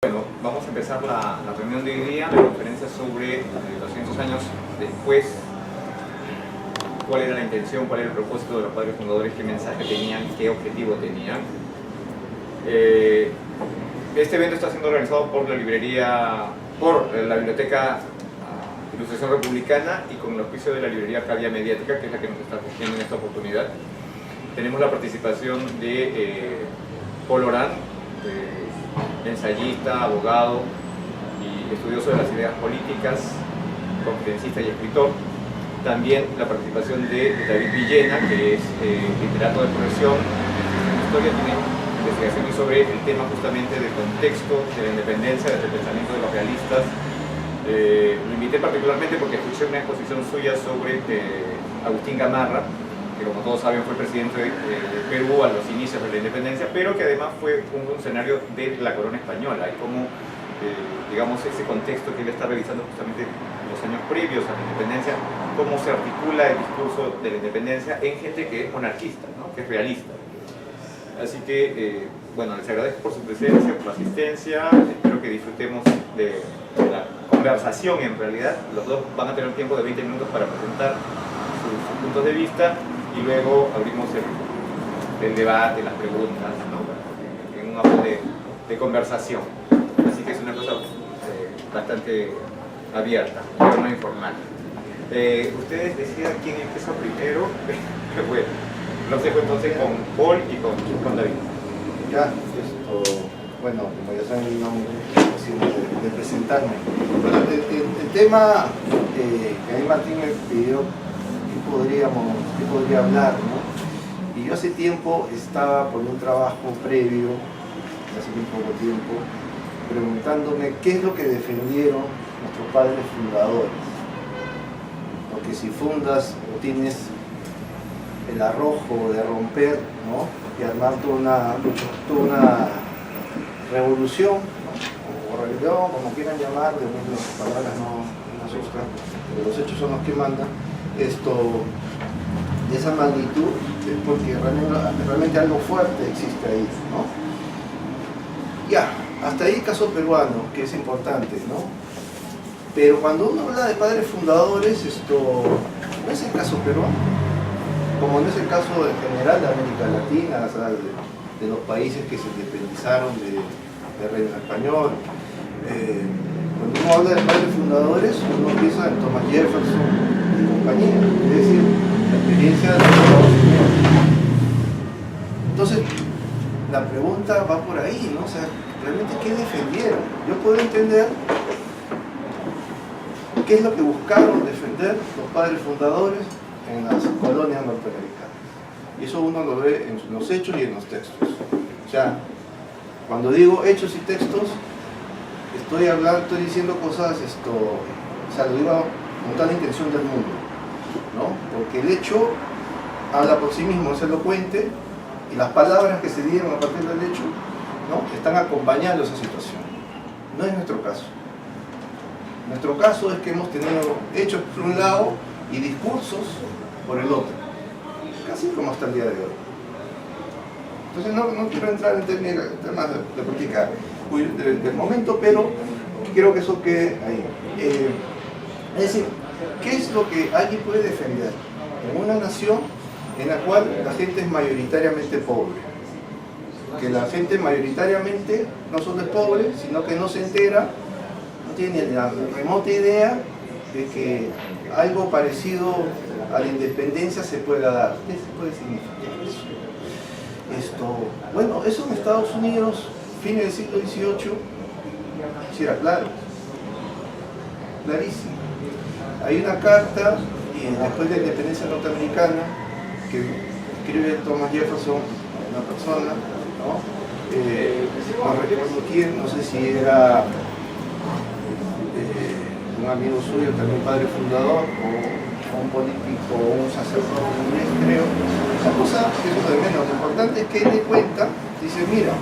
Bueno, vamos a empezar la reunión de hoy día, la conferencia sobre 200 años después, cuál era la intención, cuál era el propósito de los padres fundadores, qué mensaje tenían, qué objetivo tenían. Este evento está siendo organizado por la Biblioteca Ilustración Republicana y con el auspicio de la librería Arcadia Mediática, que es la que nos está asistiendo en esta oportunidad. Tenemos la participación de Paul Orán, ensayista, abogado y estudioso de las ideas políticas, conferencista y escritor. También la participación de David Villena, que es literato de profesión, en historia, tiene investigaciones sobre el tema justamente del contexto de la independencia, desde el pensamiento de los realistas. Lo invité particularmente porque escuché una exposición suya sobre Agustín Gamarra, que como todos saben fue presidente de Perú a los inicios de la independencia, pero que además fue un funcionario de la corona española, y cómo, digamos, ese contexto que él está revisando justamente los años previos a la independencia, cómo se articula el discurso de la independencia en gente que es monarquista, ¿no? Que es realista. Así que, bueno, les agradezco por su presencia, por la asistencia, espero que disfrutemos de la conversación en realidad. Los dos van a tener un tiempo de 20 minutos para presentar sus puntos de vista, y luego abrimos el debate, las preguntas, ¿no? En un modo de conversación. Así que es una cosa bastante abierta, pero no informal. Ustedes decidan quién empieza primero. Bueno, los dejo entonces con Paul y con David. Ya, bueno, como ya saben mi nombre, es posible de presentarme. Bueno, el tema que ahí Martín me pidió qué podría hablar, ¿no? Y yo hace tiempo estaba por un trabajo previo, hace muy poco tiempo, preguntándome qué es lo que defendieron nuestros padres fundadores. Porque si fundas o tienes el arrojo de romper, ¿no? Y armar toda una revolución, ¿no? O rebelión, como quieran llamar, de las palabras no asustan, pero los hechos son los que mandan. Esto de esa magnitud es porque realmente algo fuerte existe ahí, ¿no? Ya, hasta ahí caso peruano, que es importante, ¿no? Pero cuando uno habla de padres fundadores, no es el caso peruano, como no es el caso en general de América Latina, o sea, de los países que se independizaron del reino español. Cuando uno habla de padres fundadores, uno piensa en Thomas Jefferson y compañía, es decir, la experiencia de los Estados Unidos. Entonces, la pregunta va por ahí, ¿no? O sea, realmente, ¿qué defendieron? Yo puedo entender qué es lo que buscaron defender los padres fundadores en las colonias norteamericanas. Y eso uno lo ve en los hechos y en los textos. O sea, cuando digo hechos y textos, estoy diciendo cosas, o sea, lo digo con toda la intención del mundo, ¿no? Porque el hecho habla por sí mismo, es elocuente, y las palabras que se dieron a partir del hecho, ¿no? Están acompañando esa situación. No es nuestro caso. Nuestro caso es que hemos tenido hechos por un lado y discursos por el otro, casi como hasta el día de hoy. Entonces no quiero entrar en temas de política del momento, pero quiero que eso quede ahí. Es decir, ¿qué es lo que alguien puede defender en una nación en la cual la gente es mayoritariamente pobre? Que la gente mayoritariamente no solo es pobre, sino que no se entera, no tiene ni la remota idea de que algo parecido a la independencia se pueda dar. ¿Qué se puede significar eso? Bueno, eso en Estados Unidos, fines del siglo XVIII, sí era claro, clarísimo. Hay una carta, después de la independencia norteamericana, que escribe Thomas Jefferson, una persona, ¿no? No recuerdo quién, no sé si era un amigo suyo, también padre fundador, o un político, o un sacerdote inglés, creo. Esa cosa, eso de menos. Lo importante es que él le cuenta, dice, mira,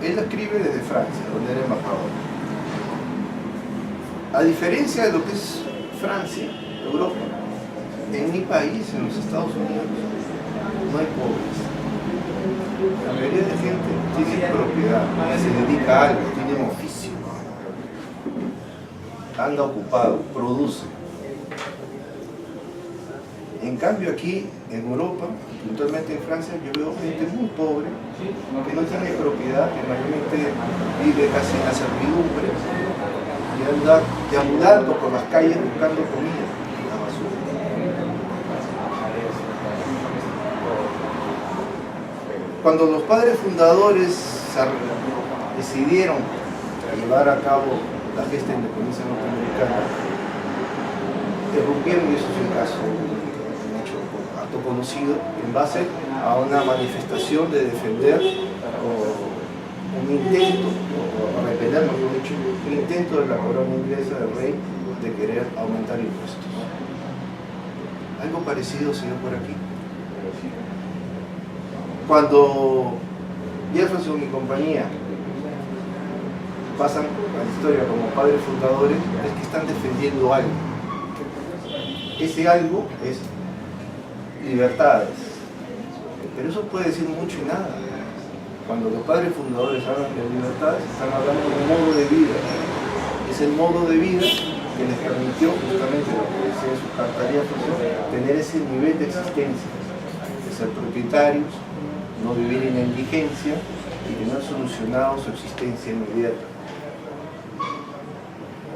él lo escribe desde Francia, donde era embajador. A diferencia de lo que es Francia, Europa, en mi país, en los Estados Unidos, no hay pobres. La mayoría de gente tiene propiedad, se dedica a algo, tiene un oficio, anda ocupado, produce. En cambio aquí, en Europa, puntualmente en Francia, yo veo gente muy pobre, que no tiene propiedad, que mayormente vive casi en la servidumbre, y anda deambulando por las calles buscando comida en la basura. Cuando los padres fundadores decidieron llevar a cabo la gesta de independencia norteamericana, irrumpieron, y eso es un caso, un hecho harto conocido, en base a una manifestación de defender un intento, o repeler, mejor dicho, un intento de la corona inglesa del rey de querer aumentar impuestos. Algo parecido se dio por aquí. Cuando Jefferson y compañía pasan a la historia como padres fundadores, es que están defendiendo algo. Ese algo es libertades. Pero eso puede decir mucho y nada. Cuando los padres fundadores hablan de libertades, están hablando de un modo de vida. Es el modo de vida que les permitió, justamente lo que decía su carta de Jefferson, tener ese nivel de existencia, de ser propietarios, no vivir en la indigencia y tener solucionado su existencia inmediata.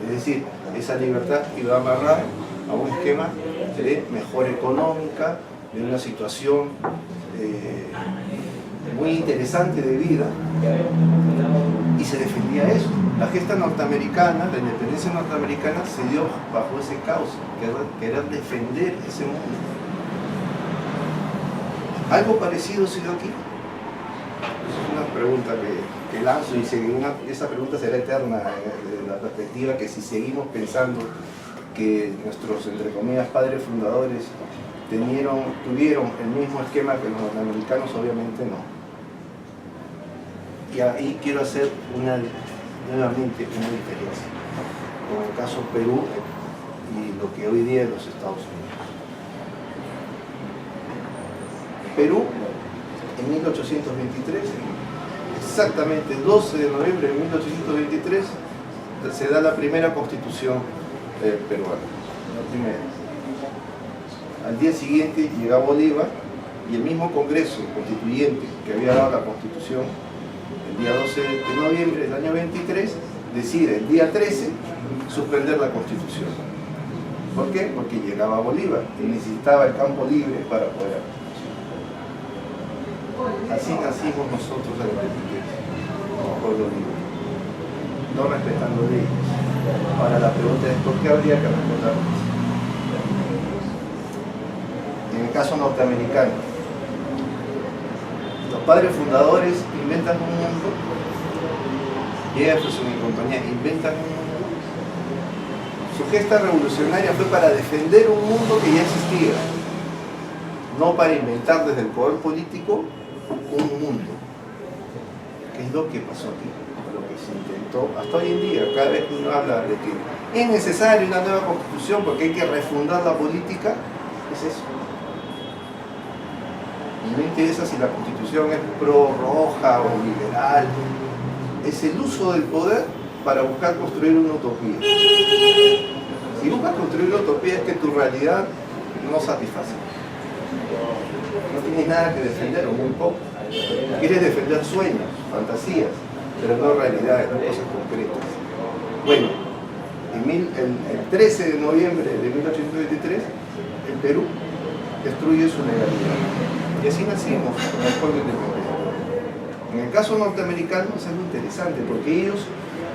Es decir, esa libertad iba amarrada a un esquema de mejora económica, de una situación muy interesante de vida, y se defendía eso. La gesta norteamericana, la independencia norteamericana, se dio bajo ese causa, querer defender ese mundo. ¿Algo parecido se dio aquí? Es una pregunta que lanzo, y esa pregunta será eterna desde la perspectiva que si seguimos pensando que nuestros, entre comillas, padres fundadores tuvieron el mismo esquema que los norteamericanos, obviamente no. Y ahí quiero hacer nuevamente una diferencia con el caso Perú y lo que hoy día es los Estados Unidos. Perú, en 1823, exactamente el 12 de noviembre de 1823, se da la primera constitución peruana, la primera. Al día siguiente llega Bolívar y el mismo Congreso Constituyente que había dado la constitución el día 12 de noviembre del año 23 decide el día 13 suspender la constitución. ¿Por qué? Porque llegaba Bolívar y necesitaba el campo libre para poder. Así nacimos nosotros en la independencia, como pueblo libre, no respetando leyes. Ahora la pregunta es ¿por qué habría que respetarlas? En el caso norteamericano, los padres fundadores inventan un mundo, Jefferson y compañía inventan un mundo. Su gesta revolucionaria fue para defender un mundo que ya existía, no para inventar desde el poder político un mundo. ¿Qué es lo que pasó aquí? Lo que se intentó hasta hoy en día, cada vez que uno habla de que es necesaria una nueva constitución porque hay que refundar la política, es eso. Y no interesa si la constitución es pro-roja o liberal, es el uso del poder para buscar construir una utopía. Si buscas construir una utopía es que tu realidad no satisface. No tienes nada que defender, o muy poco. Quieres defender sueños, fantasías, pero no realidades, no cosas concretas. Bueno, el 13 de noviembre de 1823, el Perú destruye su legalidad. Y así nacimos con el pueblo independiente. En el caso norteamericano es algo interesante, porque ellos,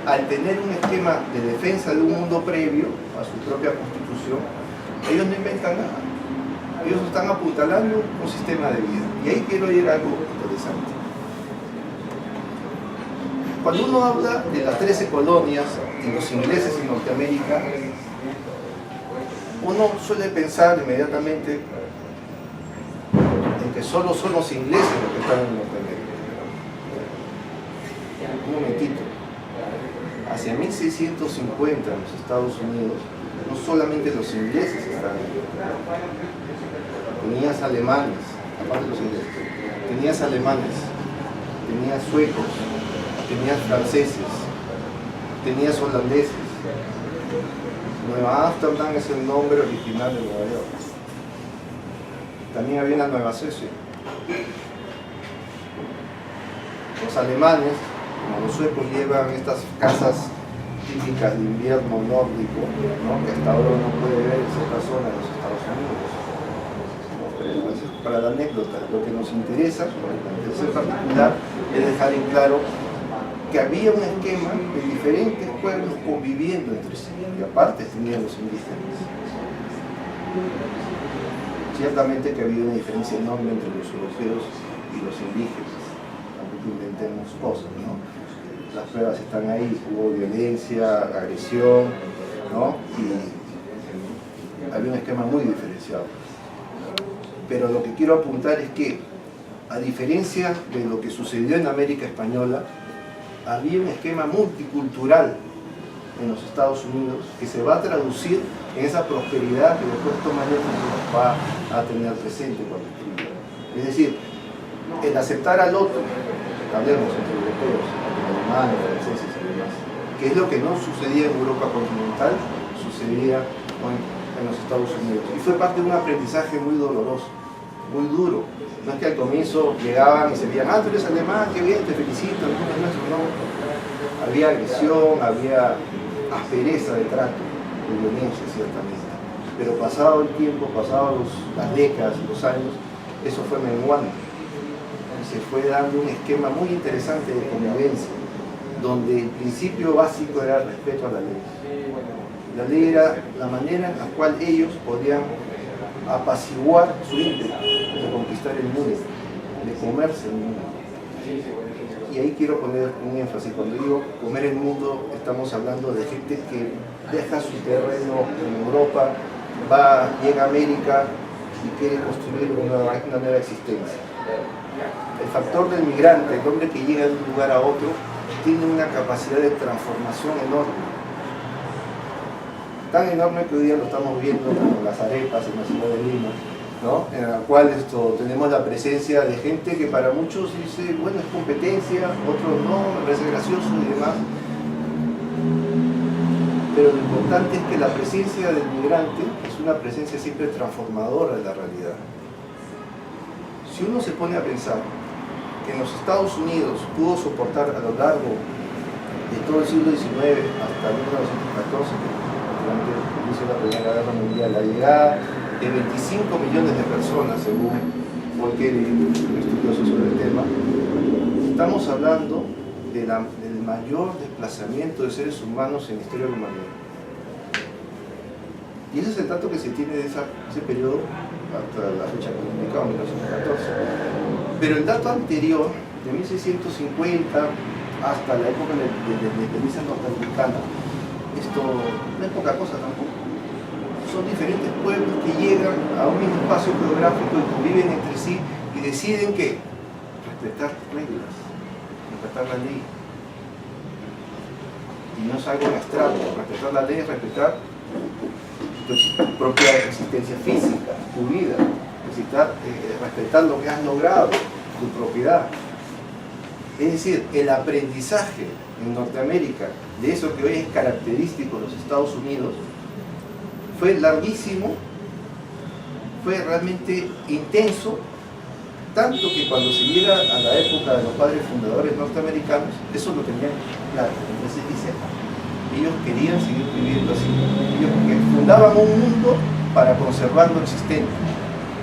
al tener un esquema de defensa de un mundo previo a su propia constitución, ellos no inventan nada. Ellos están apuntalando un sistema de vida. Y ahí quiero llegar a algo interesante. Cuando uno habla de las 13 colonias de los ingleses en Norteamérica, uno suele pensar inmediatamente en que solo son los ingleses los que están en Norteamérica. Un momentito. Hacia 1650 en los Estados Unidos, no solamente los ingleses estaban en Norteamérica. Tenías alemanes, aparte de los ingleses, tenías alemanes, tenías suecos, tenías franceses, tenías holandeses. Nueva Ámsterdam es el nombre original de Nueva York. También había la Nueva Suecia. Los alemanes, como los suecos, llevan estas casas típicas de invierno nórdico, ¿no? Que hasta ahora uno puede ver en ciertas zonas de los Estados Unidos. ¿No? Pero para la anécdota, lo que nos interesa, por el interés en particular, es dejar en claro que había un esquema de diferentes pueblos conviviendo entre sí, y aparte tenían los indígenas. Ciertamente que había una diferencia enorme entre los europeos y los indígenas. Tampoco inventemos cosas, ¿no? Las pruebas están ahí, hubo violencia, agresión, ¿no? Y había un esquema muy diferenciado. Pero lo que quiero apuntar es que, a diferencia de lo que sucedió en América Española, había un esquema multicultural en los Estados Unidos que se va a traducir en esa prosperidad que después Tomaño nos va a tener presente cuando escriba. Es decir, el aceptar al otro, hablemos entre europeos, alemanes, franceses y demás, que es lo que no sucedía en Europa continental, sucedía en los Estados Unidos. Y fue parte de un aprendizaje muy doloroso, muy duro. No es que al comienzo llegaban y se veían, tú eres alemán, qué bien, te felicito, no. Había agresión, había aspereza de trato, de violencia ciertamente. Pero pasado el tiempo, pasados las décadas y los años, eso fue menguando. Se fue dando un esquema muy interesante de convivencia, donde el principio básico era el respeto a la ley. La ley era la manera en la cual ellos podían apaciguar su ímpetu de conquistar el mundo, de comerse el mundo. Y ahí quiero poner un énfasis. Cuando digo comer el mundo, estamos hablando de gente que deja su terreno en Europa, llega a América y quiere construir una nueva existencia. El factor del migrante, el hombre que llega de un lugar a otro, tiene una capacidad de transformación enorme. Tan enorme que hoy día lo estamos viendo con las arepas en la ciudad de Lima, ¿no? En la cual tenemos la presencia de gente que para muchos dice, bueno, es competencia, otros no, me parece gracioso y demás. Pero lo importante es que la presencia del migrante es una presencia siempre transformadora de la realidad. Si uno se pone a pensar que en los Estados Unidos pudo soportar a lo largo de todo el siglo XIX hasta 1914, durante el inicio de la Primera Guerra Mundial, la llegada de 25 millones de personas, según Molkeri, un estudioso sobre el tema, estamos hablando del mayor desplazamiento de seres humanos en la historia de la humanidad. Y ese es el dato que se tiene de ese periodo hasta la fecha que publicamos, 1914. Pero el dato anterior, de 1650 hasta la época de la independencia norteamericana, esto no es poca cosa tampoco. Son diferentes pueblos que llegan a un mismo espacio geográfico y conviven entre sí y deciden que respetar reglas, respetar la ley. Y no es algo abstracto. Respetar la ley es respetar tu propia existencia física, tu vida, respetar lo que has logrado, tu propiedad. Es decir, el aprendizaje en Norteamérica de eso que hoy es característico de los Estados Unidos fue larguísimo, fue realmente intenso, tanto que cuando se llega a la época de los padres fundadores norteamericanos, eso lo tenían claro. Entonces dice, ellos querían seguir viviendo así. Ellos fundaban un mundo para conservar lo existente.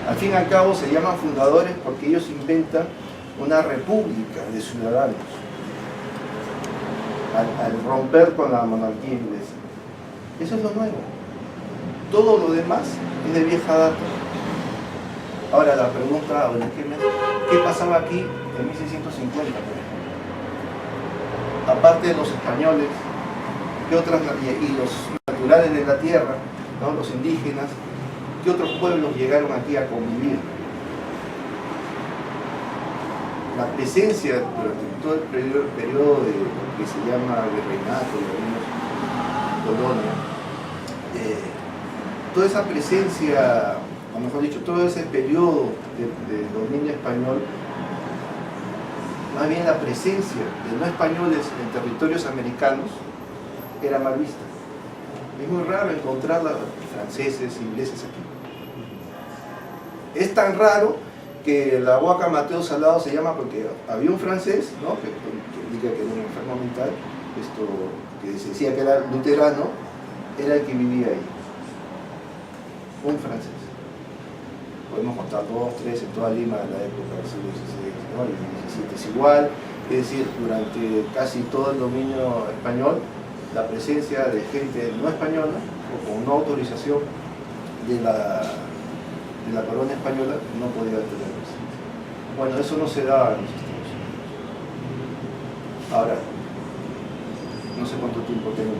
Al fin y al cabo se llaman fundadores porque ellos inventan una república de ciudadanos al romper con la monarquía inglesa. Eso es lo nuevo. Todo lo demás es de vieja data. Ahora la pregunta o el esquema es, ¿qué pasaba aquí en 1650? Por ejemplo? Aparte de los españoles, ¿qué otras, y los naturales de la tierra, ¿no? Los indígenas, qué otros pueblos llegaron aquí a convivir? La presencia durante todo el periodo de lo que se llama virreinato, colonia, toda esa presencia, o mejor dicho, todo ese periodo de dominio español más bien la presencia de no españoles en territorios americanos era mal vista. Es muy raro encontrar franceses, ingleses aquí. Es tan raro que la Huaca Mateo Salado se llama porque había un francés, ¿no? que indica que era un enfermo mental, que se decía que era luterano, era el que vivía ahí. Un francés. Podemos contar 2, 3 en toda Lima de la época del siglo XVI, ¿no? Y el XVII es igual, es decir, durante casi todo el dominio español, la presencia de gente no española o con no autorización de la corona española no podía tener presencia. Bueno, eso no se da en los Estados Unidos. Ahora, no sé cuánto tiempo tengo.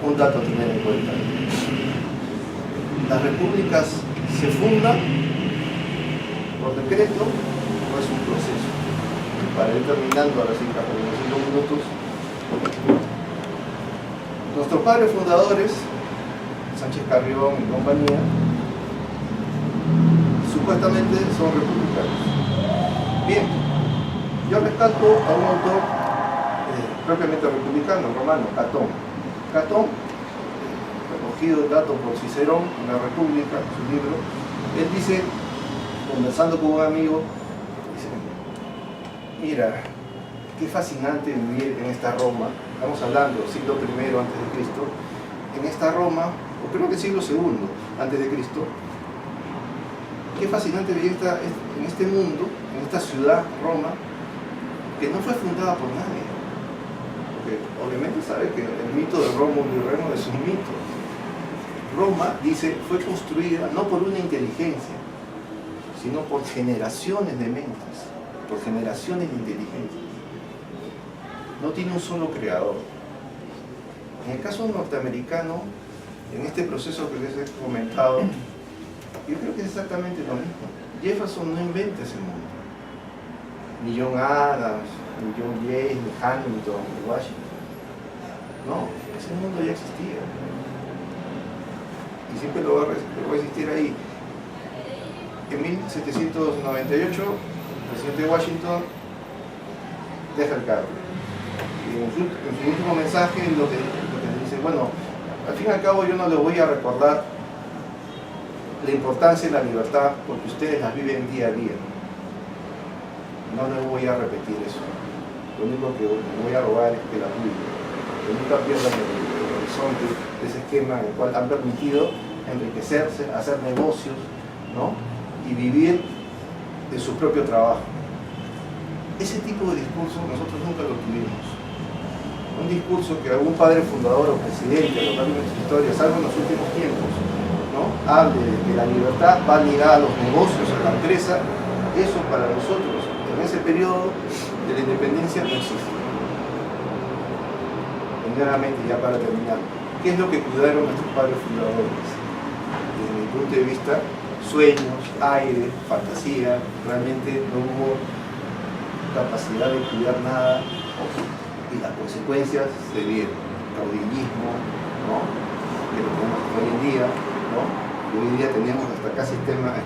Un dato a tener en cuenta. Las repúblicas se fundan por decreto o es un proceso. Para ir terminando, ahora sí, para unos 5 minutos. Nuestros padres fundadores, Sánchez Carrión y compañía, supuestamente son republicanos. Bien, yo rescato a un autor propiamente republicano, romano, Catón. Catón, recogido el dato por Cicerón en la República, en su libro, él dice, conversando con un amigo, dice, mira, qué fascinante vivir en esta Roma, estamos hablando siglo I antes de Cristo, en esta Roma, o creo que siglo II antes de Cristo, qué fascinante vivir en este mundo, en esta ciudad, Roma, que no fue fundada por nadie. Porque obviamente sabe que el mito de Rómulo y Remo es un mito. Roma, dice, fue construida no por una inteligencia, sino por generaciones de mentes, por generaciones de inteligencia. No tiene un solo creador. En el caso norteamericano, en este proceso que les he comentado, yo creo que es exactamente lo mismo. Jefferson no inventa ese mundo. Ni John Adams, ni John Jay, ni Hamilton, ni Washington. No, ese mundo ya existía. Y siempre lo va a existir ahí. En 1798, el presidente Washington deja el cargo. Y en su último mensaje lo que dice, bueno, al fin y al cabo yo no les voy a recordar la importancia de la libertad porque ustedes las viven día a día. No les voy a repetir eso. Lo único que me voy a robar es que la viven. Que nunca pierdan el horizonte de ese esquema en el cual han permitido enriquecerse, hacer negocios, ¿no? Y vivir de su propio trabajo. Ese tipo de discurso nosotros nunca lo tuvimos. Un discurso que algún padre fundador o presidente a lo largo de nuestra historia, salvo en los últimos tiempos, ¿no? Hable de que la libertad va ligada a los negocios, a la empresa, eso para nosotros en ese periodo de la independencia no existe. Primeramente, ya para terminar, ¿qué es lo que cuidaron nuestros padres fundadores? Desde mi punto de vista, sueños, aire, fantasía, realmente no hubo capacidad de cuidar nada y las consecuencias se vieron. Caudillismo, ¿no? Que lo tenemos hoy en día, ¿no? Y hoy en día tenemos hasta casi esquemas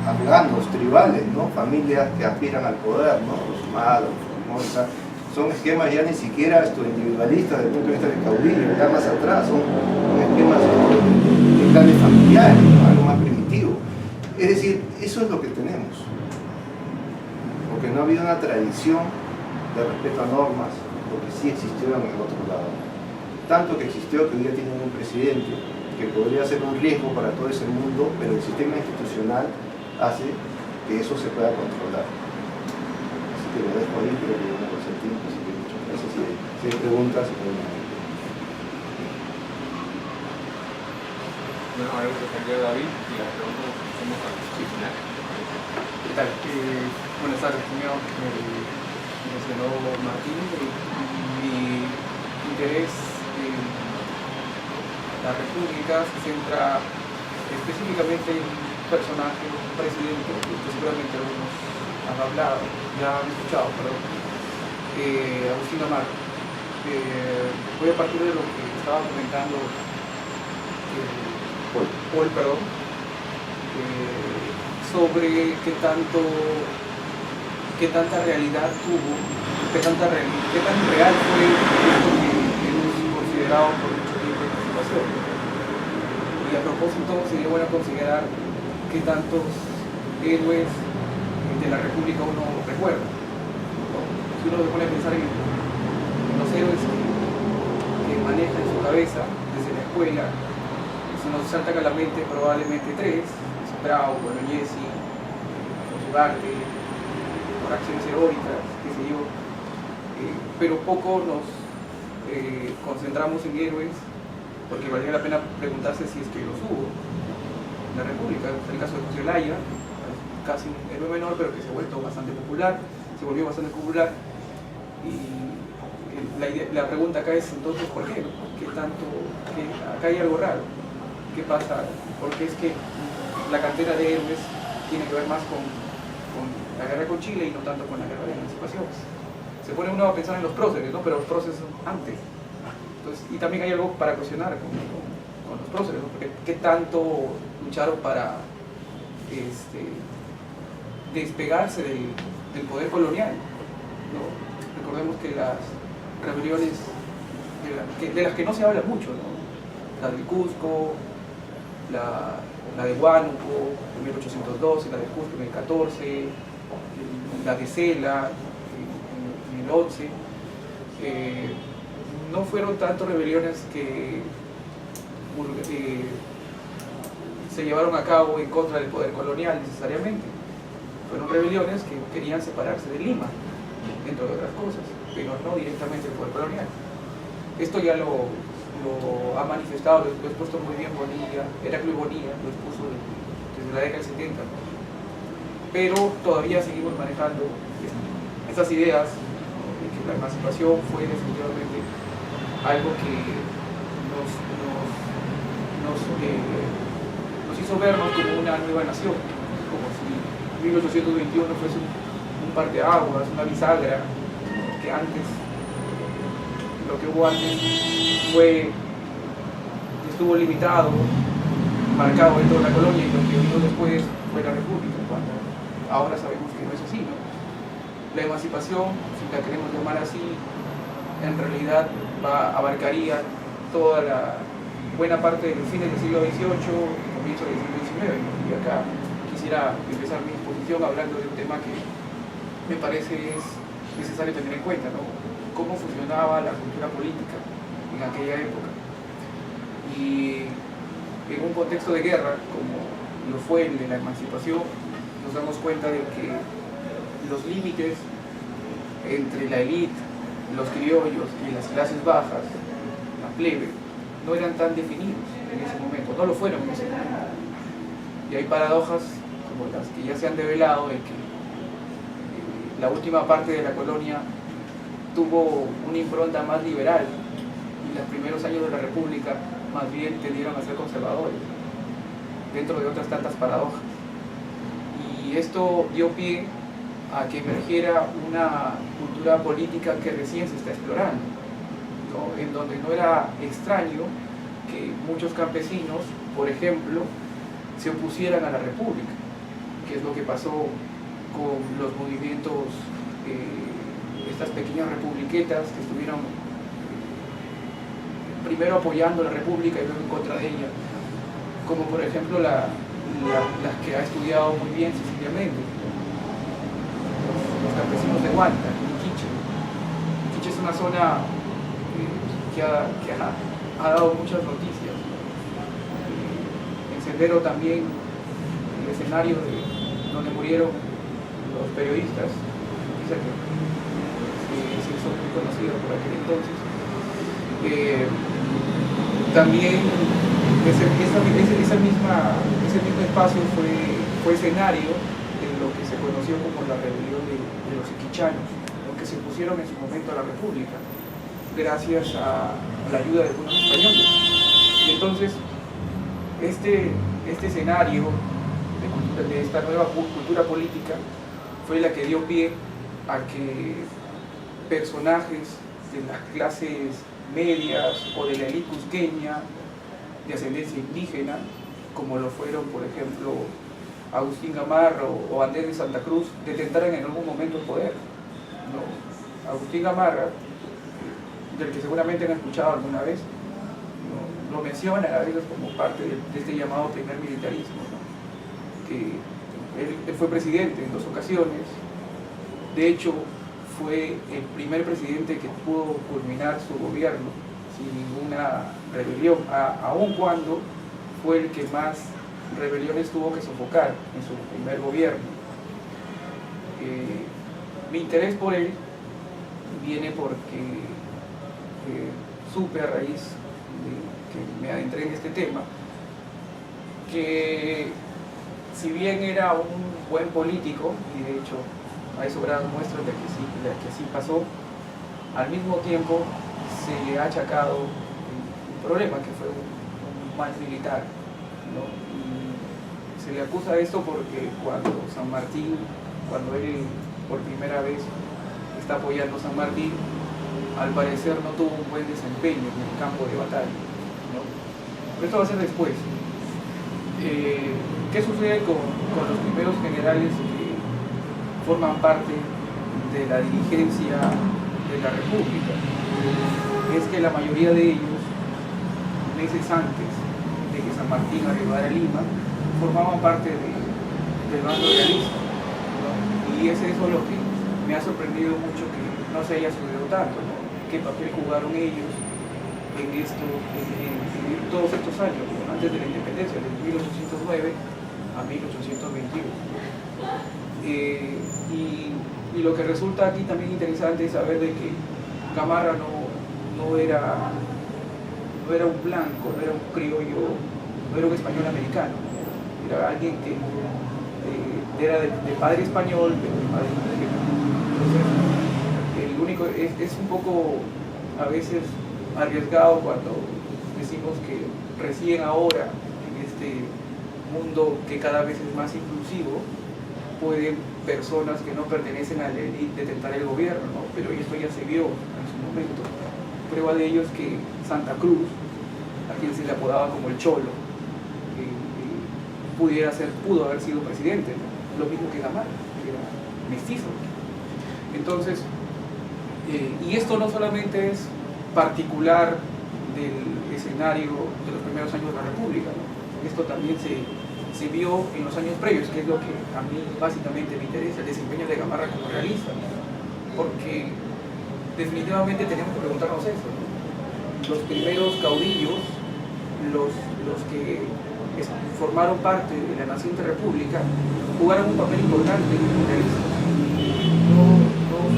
afganos, tribales, ¿no? Familias que aspiran al poder, ¿no? Los malos, ¿no? O sea, son esquemas ya ni siquiera individualistas desde el punto de vista del caudillo, ya más atrás, son esquemas de clanes familiares, ¿no? Algo más primitivo. Es decir, eso es lo que tenemos. Porque no ha habido una tradición de respeto a normas, porque sí existió en el otro lado. Tanto que existió que hoy día tienen un presidente que podría ser un riesgo para todo ese mundo, pero el sistema institucional hace que eso se pueda controlar. Así que lo dejo ahí, pero no lo sé el tiempo, así que muchas gracias. Si hay preguntas, Bueno, ahora vamos a salir a David y las preguntas hacemos al final. ¿Qué tal? Buenas tardes, señor. Mencionó Martín, mi interés en la República se centra específicamente en un personaje, un presidente, que seguramente algunos han hablado, ya han escuchado, perdón, Agustín Lamarck. Voy a partir de lo que estaba comentando Paul, sobre qué tanto qué tanta realidad tuvo, qué tan real fue esto que hemos considerado por mucho tiempo en la situación. Y a propósito, sería bueno considerar qué tantos héroes de la República uno recuerda, ¿no? Si uno se pone a pensar en los héroes que maneja en su cabeza desde la escuela, se nos saltan a la mente probablemente tres: Bravo, Bolognesi, Ugarte, por acciones heroicas, qué sé yo, pero poco nos concentramos en héroes, porque valdría la pena preguntarse si es que los hubo en la República. Es el caso de José Olaya, casi un héroe menor, pero que se ha vuelto bastante popular, se volvió bastante popular. Y la pregunta acá es entonces, ¿por qué? ¿Qué tanto? Acá hay algo raro. ¿Qué pasa? Porque es que la cantera de héroes tiene que ver más con la guerra con Chile y no tanto con la guerra de emancipación. Se pone uno a pensar en los próceres, ¿no? Pero los próceres son antes. Entonces, y también hay algo para cuestionar con los próceres, ¿no? Porque ¿qué tanto lucharon para despegarse del poder colonial, ¿no? Recordemos que las rebeliones de las que no se habla mucho, ¿no? La del Cusco, la de Huánuco en 1812, la de Cusco en el 14, la de Cela en el 11. No fueron tanto rebeliones que se llevaron a cabo en contra del poder colonial necesariamente. Fueron rebeliones que querían separarse de Lima, entre otras cosas, pero no directamente del poder colonial. Esto ya lo ha manifestado, lo ha expuesto muy bien Bonilla, Heraclio Bonilla, lo expuso desde la década del 70, pero todavía seguimos manejando estas ideas de que la emancipación fue definitivamente algo que nos hizo vernos como una nueva nación, como si 1821 fuese un parteaguas, una bisagra, que antes, lo que hubo antes estuvo limitado, marcado dentro de la colonia, y lo que vino después fue la República, cuando ahora sabemos que no es así, ¿no? La emancipación, si la queremos llamar así, en realidad abarcaría toda la buena parte del fin del siglo XVIII y comienzo del siglo XIX, ¿no? Y acá quisiera empezar mi exposición hablando de un tema que me parece es necesario tener en cuenta, ¿no? Cómo funcionaba la cultura política en aquella época. Y en un contexto de guerra, como lo fue el de la emancipación, nos damos cuenta de que los límites entre la élite, los criollos y las clases bajas, la plebe, no eran tan definidos en ese momento, no lo fueron en ese momento. Y hay paradojas como las que ya se han develado de que la última parte de la colonia tuvo una impronta más liberal y los primeros años de la República más bien tendieron a ser conservadores, dentro de otras tantas paradojas. Y esto dio pie a que emergiera una cultura política que recién se está explorando, ¿no? En donde no era extraño que muchos campesinos, por ejemplo, se opusieran a la República, que es lo que pasó con los movimientos, estas pequeñas republiquetas que estuvieron primero apoyando la República y luego en contra de ella, como por ejemplo las que ha estudiado muy bien Cecilia Méndez, los campesinos de Huanta, Iquiche. Iquiche es una zona que ha dado muchas noticias. En Sendero también, el escenario donde murieron los periodistas, quizá que se hizo muy conocido por aquel entonces. También ese mismo espacio fue escenario de lo que se conoció como la rebelión de los iquichanos, los que se opusieron en su momento a la República, gracias a la ayuda de algunos españoles. Y entonces, este escenario de esta nueva cultura política fue la que dio pie a que personajes de las clases medias o de la élite cusqueña de ascendencia indígena, como lo fueron, por ejemplo, Agustín Gamarra o Andrés de Santa Cruz detentaran en algún momento el poder, ¿no? Agustín Gamarra, del que seguramente han escuchado alguna vez, ¿no? Lo menciona a veces como parte de este llamado primer militarismo, ¿no? Que él fue presidente en 2 ocasiones. De hecho, fue el primer presidente que pudo culminar su gobierno sin ninguna rebelión, aun cuando fue el que más rebeliones tuvo que sofocar en su primer gobierno. Mi interés por él viene porque supe a raíz de que me adentré en este tema que si bien era un buen político, y de hecho hay sobradas muestras de que así pasó, al mismo tiempo se le ha achacado un problema que fue un mal militar, ¿no? Y se le acusa de esto porque cuando San Martín, cuando él por primera vez está apoyando a San Martín, al parecer no tuvo un buen desempeño en el campo de batalla, ¿no? Pero esto va a ser después. ¿Qué sucede con los primeros generales que forman parte de la dirigencia de la República? Es que la mayoría de ellos, meses antes de que San Martín arribara a Lima, formaban parte del bando realista, ¿no? Y es eso lo que me ha sorprendido mucho que no se haya sucedido tanto, ¿no? ¿Qué papel jugaron ellos en todos estos años, ¿no? Antes de la independencia, de 1809 a 1821? Y lo que resulta aquí también interesante es saber de que Gamarra no era un blanco, no era un criollo, no era un español americano, era alguien que era de padre español, pero de madre indígena. Entonces, el único es un poco a veces arriesgado cuando decimos que recién ahora en este mundo que cada vez es más inclusivo pueden personas que no pertenecen a la élite detentar el gobierno, ¿no? Pero esto ya se vio en su momento. Prueba de ello es que Santa Cruz, a quien se le apodaba como el Cholo, pudo haber sido presidente, ¿no? Lo mismo que Gamarra, que era mestizo. Entonces, y esto no solamente es particular del escenario de los primeros años de la República, ¿no? Esto también se vio en los años previos, que es lo que a mí básicamente me interesa, el desempeño de Gamarra como realista, ¿no? Porque definitivamente tenemos que preguntarnos eso, ¿no? Los primeros caudillos, los que formaron parte de la naciente república, jugaron un papel importante en el realismo.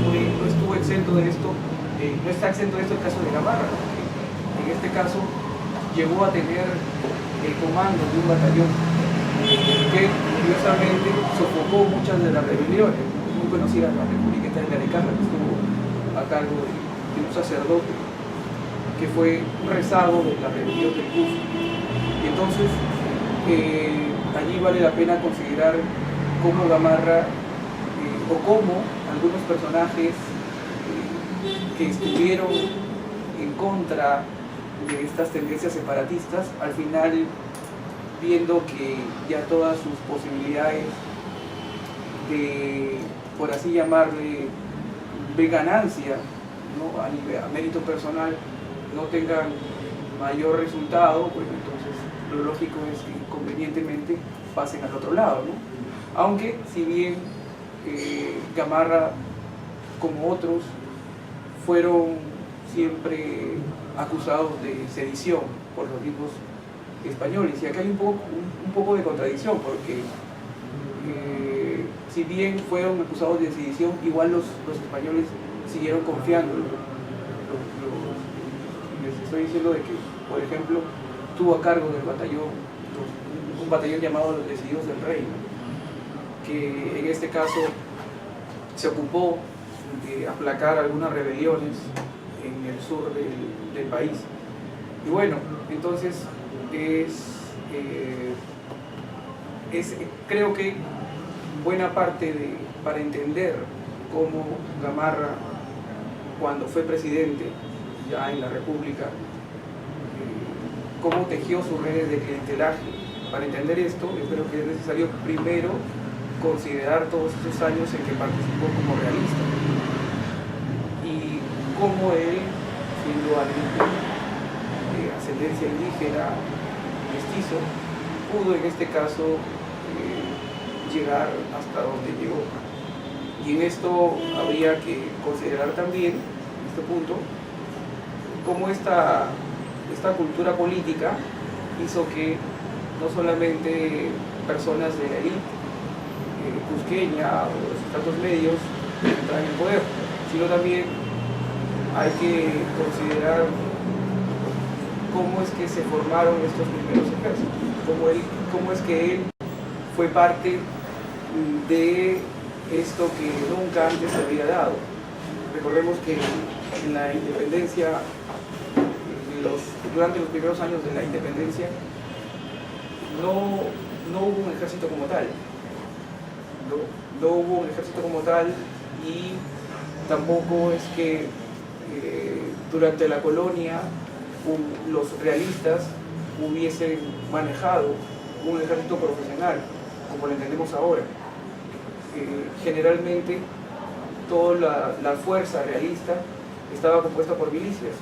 No estuvo exento de esto, no está exento de esto el caso de Gamarra, porque en este caso llegó a tener el comando de un batallón que curiosamente sofocó muchas de las rebeliones. Es muy conocida la República de Arecaja, que estuvo a cargo de un sacerdote que fue un rezago de la rebelión del Cusco. Y entonces allí vale la pena considerar cómo Gamarra o cómo algunos personajes que estuvieron en contra de estas tendencias separatistas, al final, viendo que ya todas sus posibilidades de, por así llamarle, de ganancia, ¿no? a mérito personal, no tengan mayor resultado, pues entonces lo lógico es que convenientemente pasen al otro lado, ¿no? Aunque si bien Gamarra, como otros, fueron siempre acusados de sedición por los mismos españoles, y acá hay un poco de contradicción, porque si bien fueron acusados de sedición, igual los españoles siguieron confiando. Les estoy diciendo de que, por ejemplo, tuvo a cargo del batallón, un batallón llamado los Decididos del Rey, ¿no? Que en este caso se ocupó de aplacar algunas rebeliones en el sur del país. Y bueno, entonces creo que buena parte para entender cómo Gamarra, cuando fue presidente ya en la República, cómo tejió sus redes de clientelaje para entender esto, yo creo que es necesario primero considerar todos esos años en que participó como realista y cómo él, siendo alguien de ascendencia indígena, mestizo, pudo en este caso llegar hasta donde llegó. Y en esto habría que considerar también, en este punto, cómo esta cultura política hizo que no solamente personas de la élite cusqueña o de los estratos medios entraran en poder, sino también hay que considerar cómo es que se formaron estos primeros ejércitos, cómo es que él fue parte de esto que nunca antes se había dado. Recordemos que en la independencia, durante los primeros años de la independencia, no hubo un ejército como tal. No hubo un ejército como tal y tampoco es que durante la colonia los realistas hubiesen manejado un ejército profesional, como lo entendemos ahora. Generalmente toda la fuerza realista estaba compuesta por milicias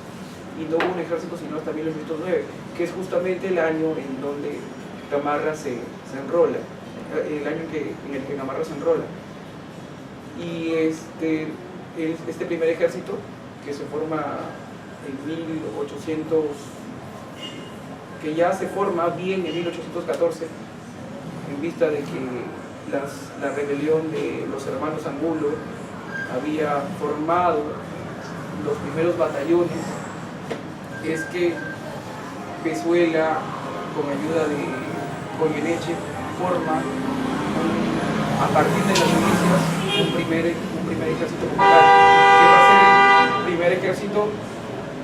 y no hubo un ejército sino hasta 1909, que es justamente el año en donde Gamarra se enrola, el año en el que Gamarra se enrola. Y este primer ejército, que se forma en 1800, que ya se forma bien en 1814, en vista de que la rebelión de los hermanos Angulo había formado los primeros batallones, es que Pezuela, con ayuda de Goyeneche, forma a partir de las milicias un primer ejército popular, que va a ser el primer ejército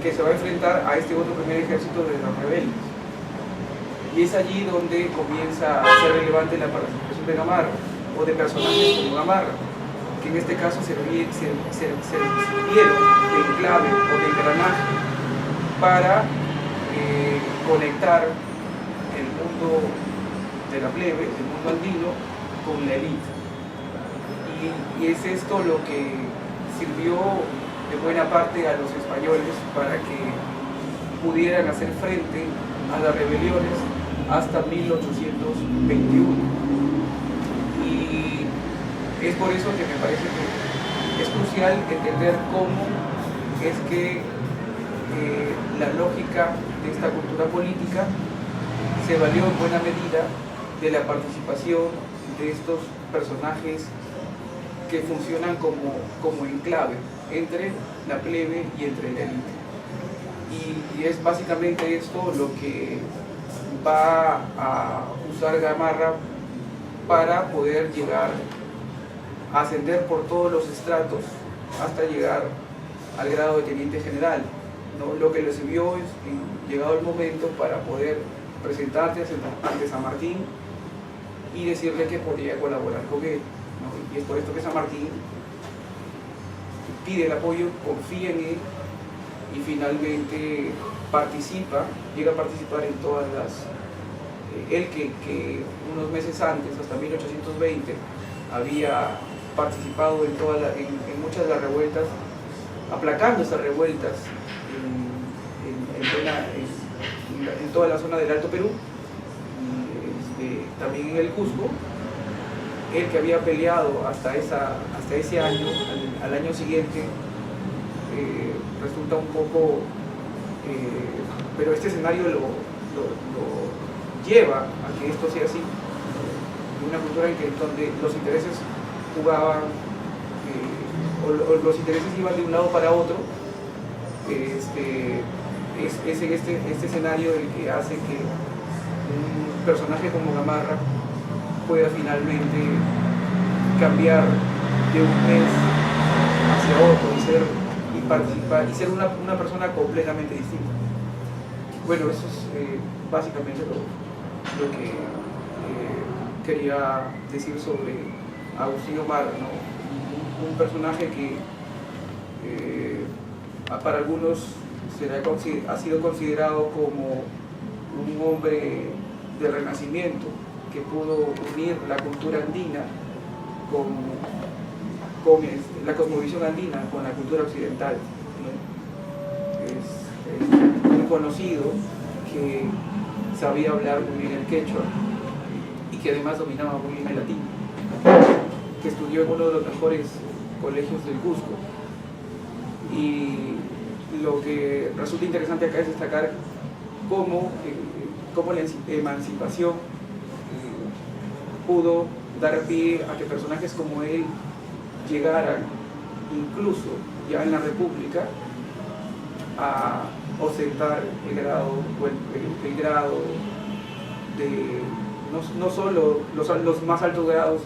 que se va a enfrentar a este otro primer ejército de los rebeldes. Y es allí donde comienza a ser relevante la participación de Gamarra, o de personajes como Gamarra, que en este caso sirvieron de enclave o de engranaje para conectar el mundo de la plebe, el mundo andino, con la élite. Y es esto lo que sirvió de buena parte a los españoles para que pudieran hacer frente a las rebeliones hasta 1821. Y es por eso que me parece que es crucial entender cómo es que la lógica de esta cultura política se valió en buena medida de la participación de estos personajes que funcionan como enclave entre la plebe y entre la élite. Y es básicamente esto lo que va a usar Gamarra para poder llegar a ascender por todos los estratos hasta llegar al grado de teniente general, ¿no? Lo que le sirvió es, llegado el momento, para poder presentarse ante San Martín y decirle que podría colaborar con él, ¿no? Y es por esto que San Martín pide el apoyo, confía en él y finalmente llega a participar en todas las... él que unos meses antes, hasta 1820, había participado en muchas de las revueltas, aplacando esas revueltas en toda la zona del Alto Perú, también en el Cusco. Él que había peleado hasta ese año, al año siguiente, resulta un poco, pero este escenario lo lleva a que esto sea así, una cultura donde los intereses jugaban, o los intereses iban de un lado para otro. Es este escenario el que hace que un personaje como Gamarra pueda finalmente cambiar de un mes hacia otro y participar y ser una persona completamente distinta. Bueno, eso es básicamente lo que quería decir sobre Agustín Gamarra, ¿no? Un personaje que para algunos ha sido considerado como un hombre del Renacimiento que pudo unir la cultura andina con la cosmovisión andina con la cultura occidental, ¿no? Es muy conocido que sabía hablar muy bien el quechua y que además dominaba muy bien el latín, que estudió en uno de los mejores colegios del Cusco. Y lo que resulta interesante acá es destacar cómo la emancipación pudo dar pie a que personajes como él llegaran, incluso ya en la República, a ostentar el grado de no solo los más altos grados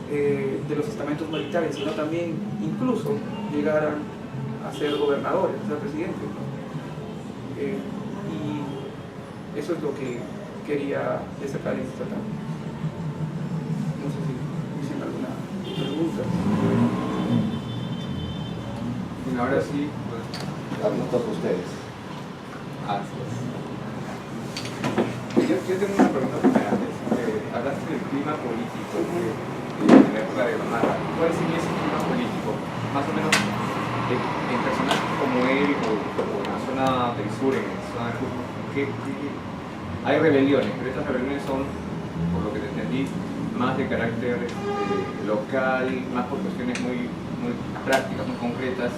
de los estamentos militares, sino también incluso llegaran a ser gobernadores, a ser presidentes. Y eso es lo que quería destacar en esta tarde. No sé si dicen alguna pregunta. Bueno, ahora sí, Hablan todos ustedes. Yo tengo una pregunta primera. Hablaste del clima político de la época de Gamarra. ¿Cuál sería ese clima político? Más o menos en personajes como él o en la zona del sur, en la zona del Cusco, hay rebeliones, pero estas rebeliones son, por lo que te entendí, más de carácter local, más por cuestiones muy prácticas, muy concretas,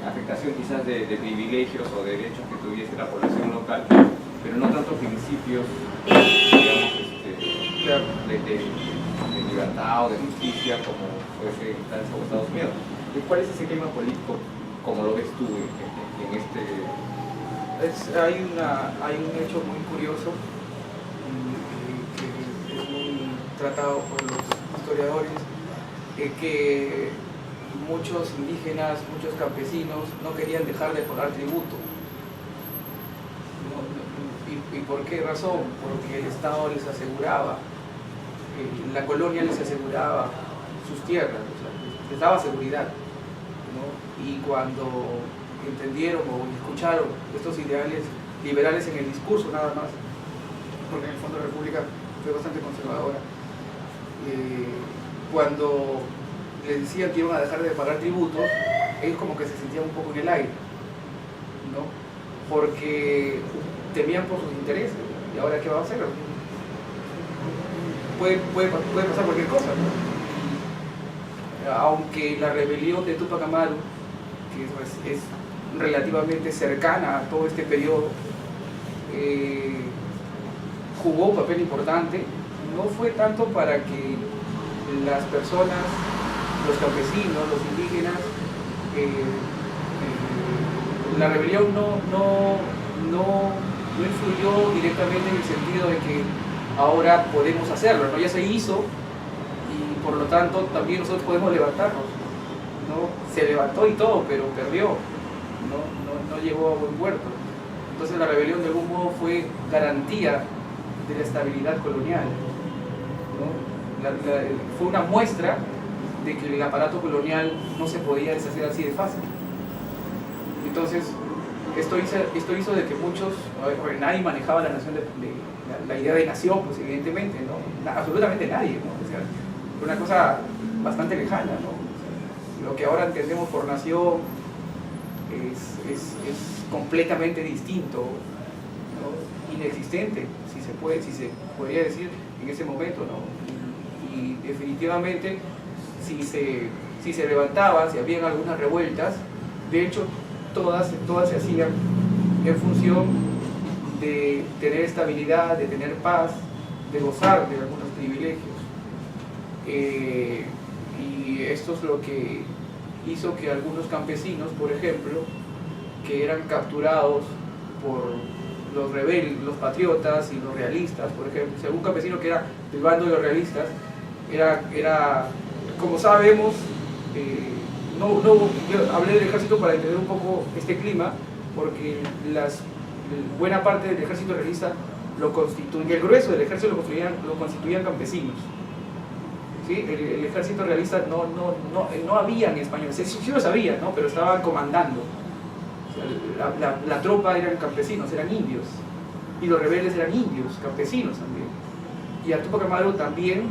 afectación quizás de privilegios o derechos que tuviese la población local, pero no tanto principios, digamos, de libertad o de justicia como puede ser en Estados Unidos. ¿Cuál es ese clima político como lo ves tú en este? Hay un hecho muy curioso que es muy tratado por los historiadores, que muchos indígenas, muchos campesinos no querían dejar de pagar tributo. ¿Y por qué razón? Porque el Estado les aseguraba, la colonia les aseguraba sus tierras, o sea, les daba seguridad, ¿no? Y cuando entendieron o escucharon estos ideales liberales en el discurso nada más, porque en el fondo la República fue bastante conservadora, cuando les decían que iban a dejar de pagar tributos, ellos como que se sentían un poco en el aire, ¿no? Porque temían por sus intereses. ¿Y ahora qué va a hacer? Puede pasar cualquier cosa, ¿no? Aunque la rebelión de Túpac Amaru, que es relativamente cercana a todo este periodo, jugó un papel importante, no fue tanto para que las personas, los campesinos, los indígenas, la rebelión no influyó directamente en el sentido de que ahora podemos hacerlo, ¿no? Ya se hizo y por lo tanto también nosotros podemos levantarnos, ¿no? Se levantó y todo, pero perdió, no llegó a buen puerto. Entonces la rebelión de algún modo fue garantía de la estabilidad colonial, ¿no? Fue una muestra de que el aparato colonial no se podía deshacer así de fácil. Entonces, esto hizo de que muchos, nadie manejaba la nación la idea de nación, pues evidentemente, ¿no? Absolutamente nadie, ¿no? O sea, fue una cosa bastante lejana, ¿no? O sea, lo que ahora entendemos por nación es completamente distinto, ¿no? Inexistente, si se podría decir en ese momento, ¿no? Y definitivamente, si se levantaban, si habían algunas revueltas, de hecho todas se hacían en función de tener estabilidad, de tener paz, de gozar de algunos privilegios. Y esto es lo que hizo que algunos campesinos, por ejemplo, que eran capturados por los rebeldes, los patriotas y los realistas, por ejemplo, si algún campesino que era del bando de los realistas, era como sabemos, yo hablé del ejército para entender un poco este clima, porque buena parte del ejército realista el grueso del ejército lo constituían campesinos. ¿Sí? El ejército realista no había en español, sí lo sabía, ¿no? Pero estaban comandando. O sea, la tropa eran campesinos, eran indios. y los rebeldes eran indios, campesinos también. Y a Tupac Amaru también,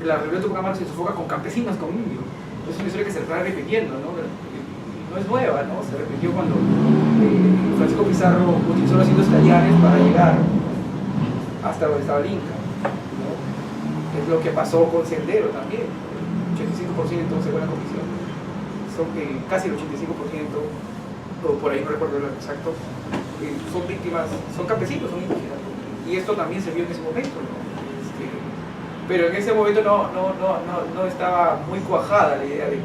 la rebelión de Tupac Amaru se sofoca con campesinos, con indios. Es una historia que se está repitiendo, ¿no? No es nueva, ¿no? Se repitió cuando Francisco Pizarro utilizó los indios tallares para llegar hasta donde estaba el Inca, ¿no? Es lo que pasó con Sendero también, 85% según la comisión. Son casi el 85%, o por ahí no recuerdo lo exacto, son víctimas, son campesinos, son indígenas. Y esto también se vio en ese momento, ¿no? Pero en ese momento no estaba muy cuajada la idea de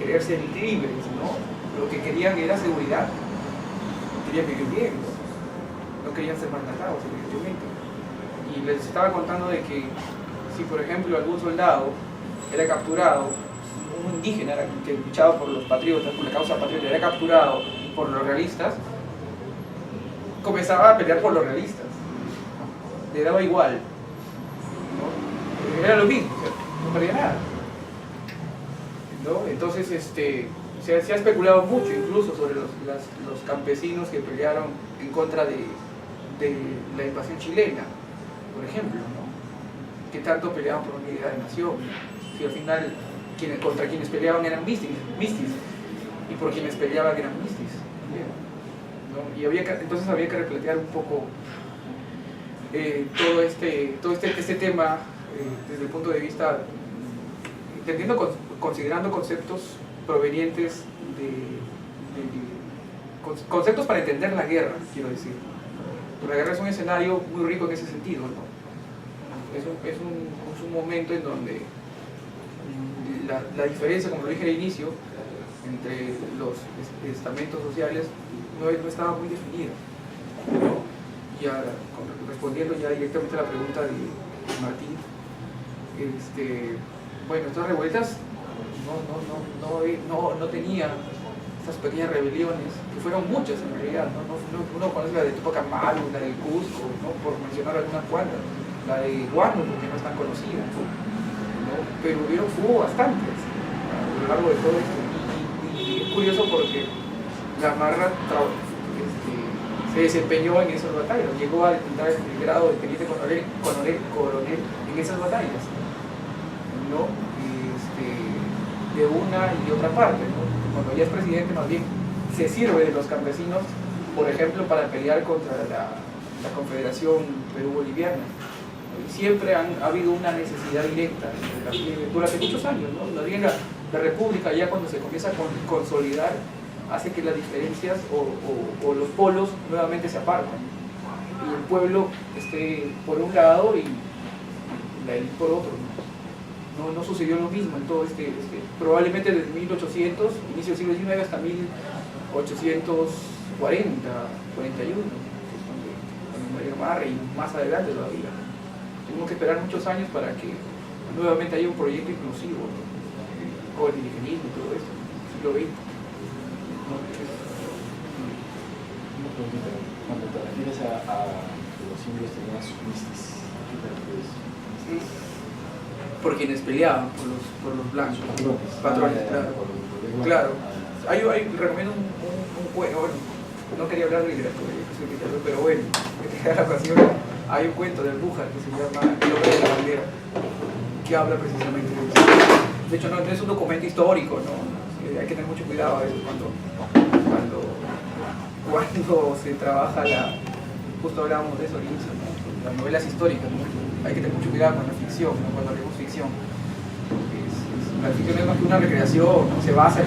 querer ser libres, ¿no? Lo que querían era seguridad, querían vivir bien, no querían ser maltratados, evidentemente. Y les estaba contando de que si, por ejemplo, algún soldado era capturado, un indígena que luchaba por los patriotas, por la causa patriota, era capturado por los realistas, comenzaba a pelear por los realistas, le daba igual, ¿no? Era lo mismo, no perdía nada, ¿no? Entonces se ha especulado mucho incluso sobre los campesinos que pelearon en contra de la invasión chilena, por ejemplo, ¿no? Que tanto peleaban por una idea de nación, si al final contra quienes peleaban eran mistis, y por quienes peleaban eran mistis, ¿no? Y entonces había que replantear un poco todo este tema desde el punto de vista, considerando conceptos provenientes conceptos para entender la guerra, quiero decir. La guerra es un escenario muy rico en ese sentido, ¿no? Es un momento en donde la diferencia, como lo dije al inicio, entre los estamentos sociales no estaba muy definida, ¿no? Y ahora, respondiendo ya directamente a la pregunta de Martín, bueno, estas revueltas no tenían estas pequeñas rebeliones, que fueron muchas en realidad, uno conoce la de Tupac Amaru, la del Cusco, ¿no? Por mencionar algunas cuantas, la de Guano, porque no es tan conocida, ¿no? Pero hubo bastantes a lo largo de todo esto, y es curioso porque la Marra se desempeñó en esas batallas, llegó a tener el grado de teniente coronel en esas batallas, ¿no? De una y otra parte, ¿no? Cuando ya es presidente, más bien se sirve de los campesinos, por ejemplo, para pelear contra la Confederación Perú-Boliviana. Y siempre ha habido una necesidad directa durante muchos años, ¿no? La República, ya cuando se comienza a consolidar, hace que las diferencias o los polos nuevamente se aparten, y el pueblo esté por un lado y la élite por otro, ¿no? No sucedió lo mismo en todo probablemente desde 1800, inicio del siglo XIX, hasta 1840, 41, que es cuando murió Marra, y más adelante todavía. Tuvimos que esperar muchos años para que nuevamente haya un proyecto inclusivo, ¿no? Con el indigenismo y todo esto, siglo XX. Cuando te refieres a que los indios tenían sus mistis, ¿qué te refieres? Por quienes peleaban, por los blancos, patrones, claro. Recomiendo un cuento, bueno, no quería hablar de literatura, pero bueno, en la ocasión hay un cuento del Bújar que se llama El hombre de la bandera, que habla precisamente de eso. De hecho, no es un documento histórico, ¿no? Hay que tener mucho cuidado a veces cuando se trabaja justo hablábamos de eso al inicio, ¿no? Las novelas históricas, ¿no? Hay que tener mucho cuidado con la ficción, ¿no? Cuando hablemos ficción. La ficción es más que una recreación, ¿no? Se basa en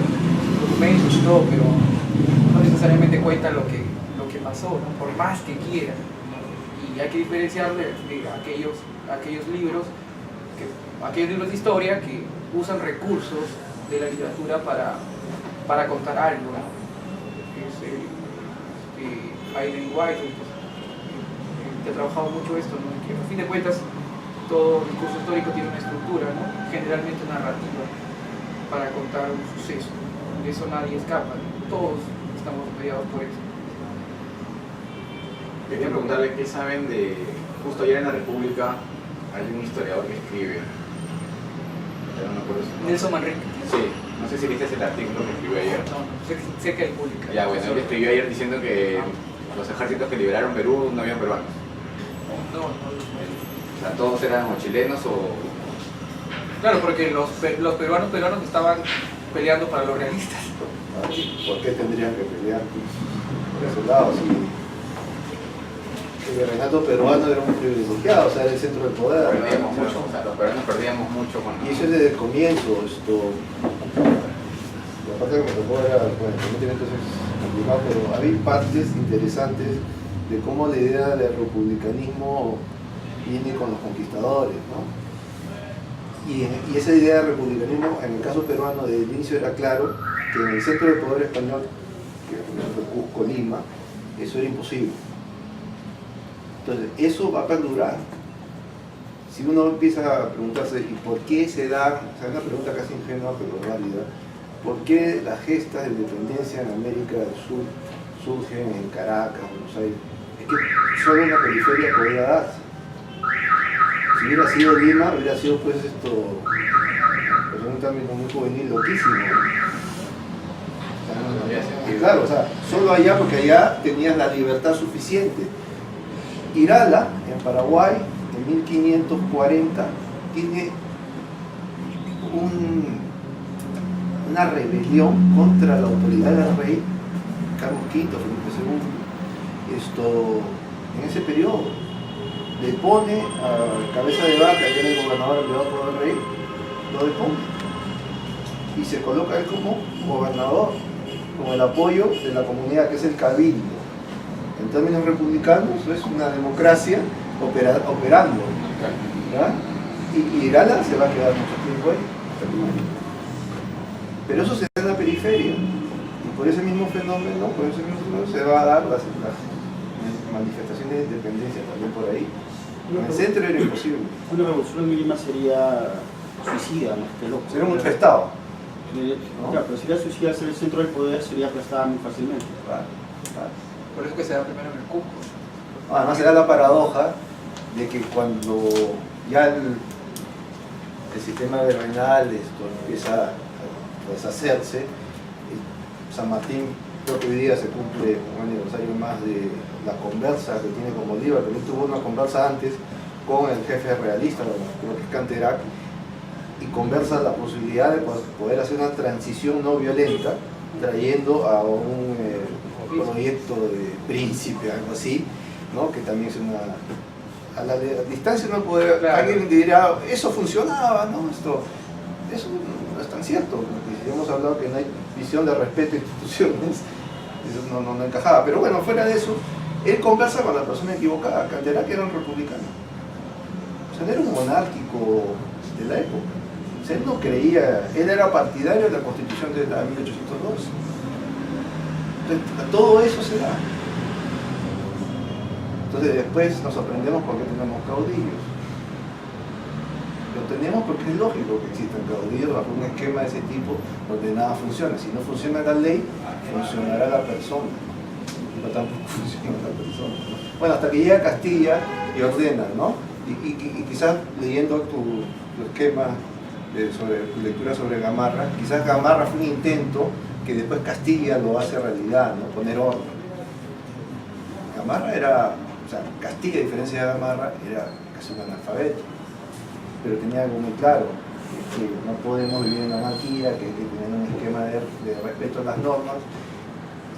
documentos y todo, pero no necesariamente cuenta lo que pasó, ¿no? Por más que quiera, ¿no? Y hay que diferenciar de aquellos libros de historia que usan recursos de la literatura para contar algo, ¿no? Aileen White, que ha trabajado mucho esto, ¿no? Que a fin de cuentas todo discurso histórico tiene una estructura, ¿no? Generalmente narrativa, para contar un suceso, ¿no? De eso nadie escapa, ¿no? Todos estamos mediados por eso. Quería preguntarle qué saben de, justo ayer en la República hay un historiador que escribe, no me acuerdo su nombre. Nelson Manrique. Sí, no sé si viste ese artículo que escribió ayer. No, sé que él publica. Ya, bueno, él escribió ayer diciendo que los ejércitos que liberaron Perú no habían peruanos. No. O sea, todos eran o chilenos o... Claro, porque los peruanos estaban peleando para los realistas. ¿Por qué tendrían que pelear por ese lado? Si el reinato peruano era un privilegiado, o sea, era el centro del poder. Perdíamos mucho, o sea, los peruanos perdíamos mucho con... Y eso es desde el comienzo. La parte que me tocó era, bueno, no tiene entonces complicado, pero había partes interesantes de cómo la idea del republicanismo viene con los conquistadores, ¿no? Y esa idea de republicanismo, en el caso peruano, desde el inicio era claro que en el centro del poder español, que fue Cusco, Lima, eso era imposible. Entonces, eso va a perdurar. Si uno empieza a preguntarse, ¿y por qué se da? O sea, es una pregunta casi ingenua, pero válida. ¿Por qué las gestas de independencia en América del Sur surgen en Caracas, Buenos Aires? Es que solo en la periferia podía darse. Si hubiera sido Lima, hubiera sido pues un término muy juvenil, loquísimo. Claro, o sea, solo allá, porque allá tenías la libertad suficiente. Irala, en Paraguay, en 1540, tiene una rebelión contra la autoridad del rey Carlos V, Felipe II, en ese periodo. Le pone a Cabeza de Vaca, que era el gobernador enviado por el rey, lo depone. Y se coloca él como gobernador, con el apoyo de la comunidad, que es el cabildo. En términos republicanos, es una democracia operando. ¿Ya? Y Irala se va a quedar mucho tiempo ahí. Pero eso se da en la periferia. Y por ese mismo fenómeno, se va a dar las manifestaciones de independencia también por ahí. En el centro era imposible. Una revolución en Lima sería suicida, más que loco. Sería un estado. ¿No? Claro, pero sería suicida, ser el centro del poder, sería aplastada muy fácilmente. Claro. Por eso que se da primero en el Cusco. Además se da la paradoja de que cuando ya el sistema virreinal empieza a deshacerse, San Martín, creo que hoy día se cumple un aniversario más de la conversa que tiene con Bolívar, pero él tuvo una conversa antes con el jefe realista, creo que es Canterac, y conversa la posibilidad de poder hacer una transición no violenta, trayendo a un proyecto de príncipe, algo así, ¿no? Que también es a la distancia no puede, claro. Alguien dirá, eso funcionaba, ¿no? Eso no es tan cierto, porque si hemos hablado que no hay visión de respeto a instituciones, eso no encajaba. Pero bueno, fuera de eso, él conversa con la persona equivocada. Canterac era un republicano. O sea, no era un monárquico de la época. O sea, él no creía, él era partidario de la Constitución de la 1812. Entonces, todo eso se da. Entonces después nos sorprendemos porque tenemos caudillos. Lo tenemos porque es lógico que existan caudillos bajo un esquema de ese tipo donde nada funciona. Si no funciona la ley, funcionará la persona. No tampoco funciona la persona. Bueno, hasta que llega Castilla y ordena, ¿no? Y quizás leyendo tu esquema sobre tu lectura sobre Gamarra, quizás Gamarra fue un intento que después Castilla lo hace realidad, ¿no? Poner orden. Gamarra era, o sea, Castilla, a diferencia de Gamarra, era casi un analfabeto, pero tenía algo muy claro, que no podemos vivir en la anarquía, que hay que tener un esquema de respeto a las normas,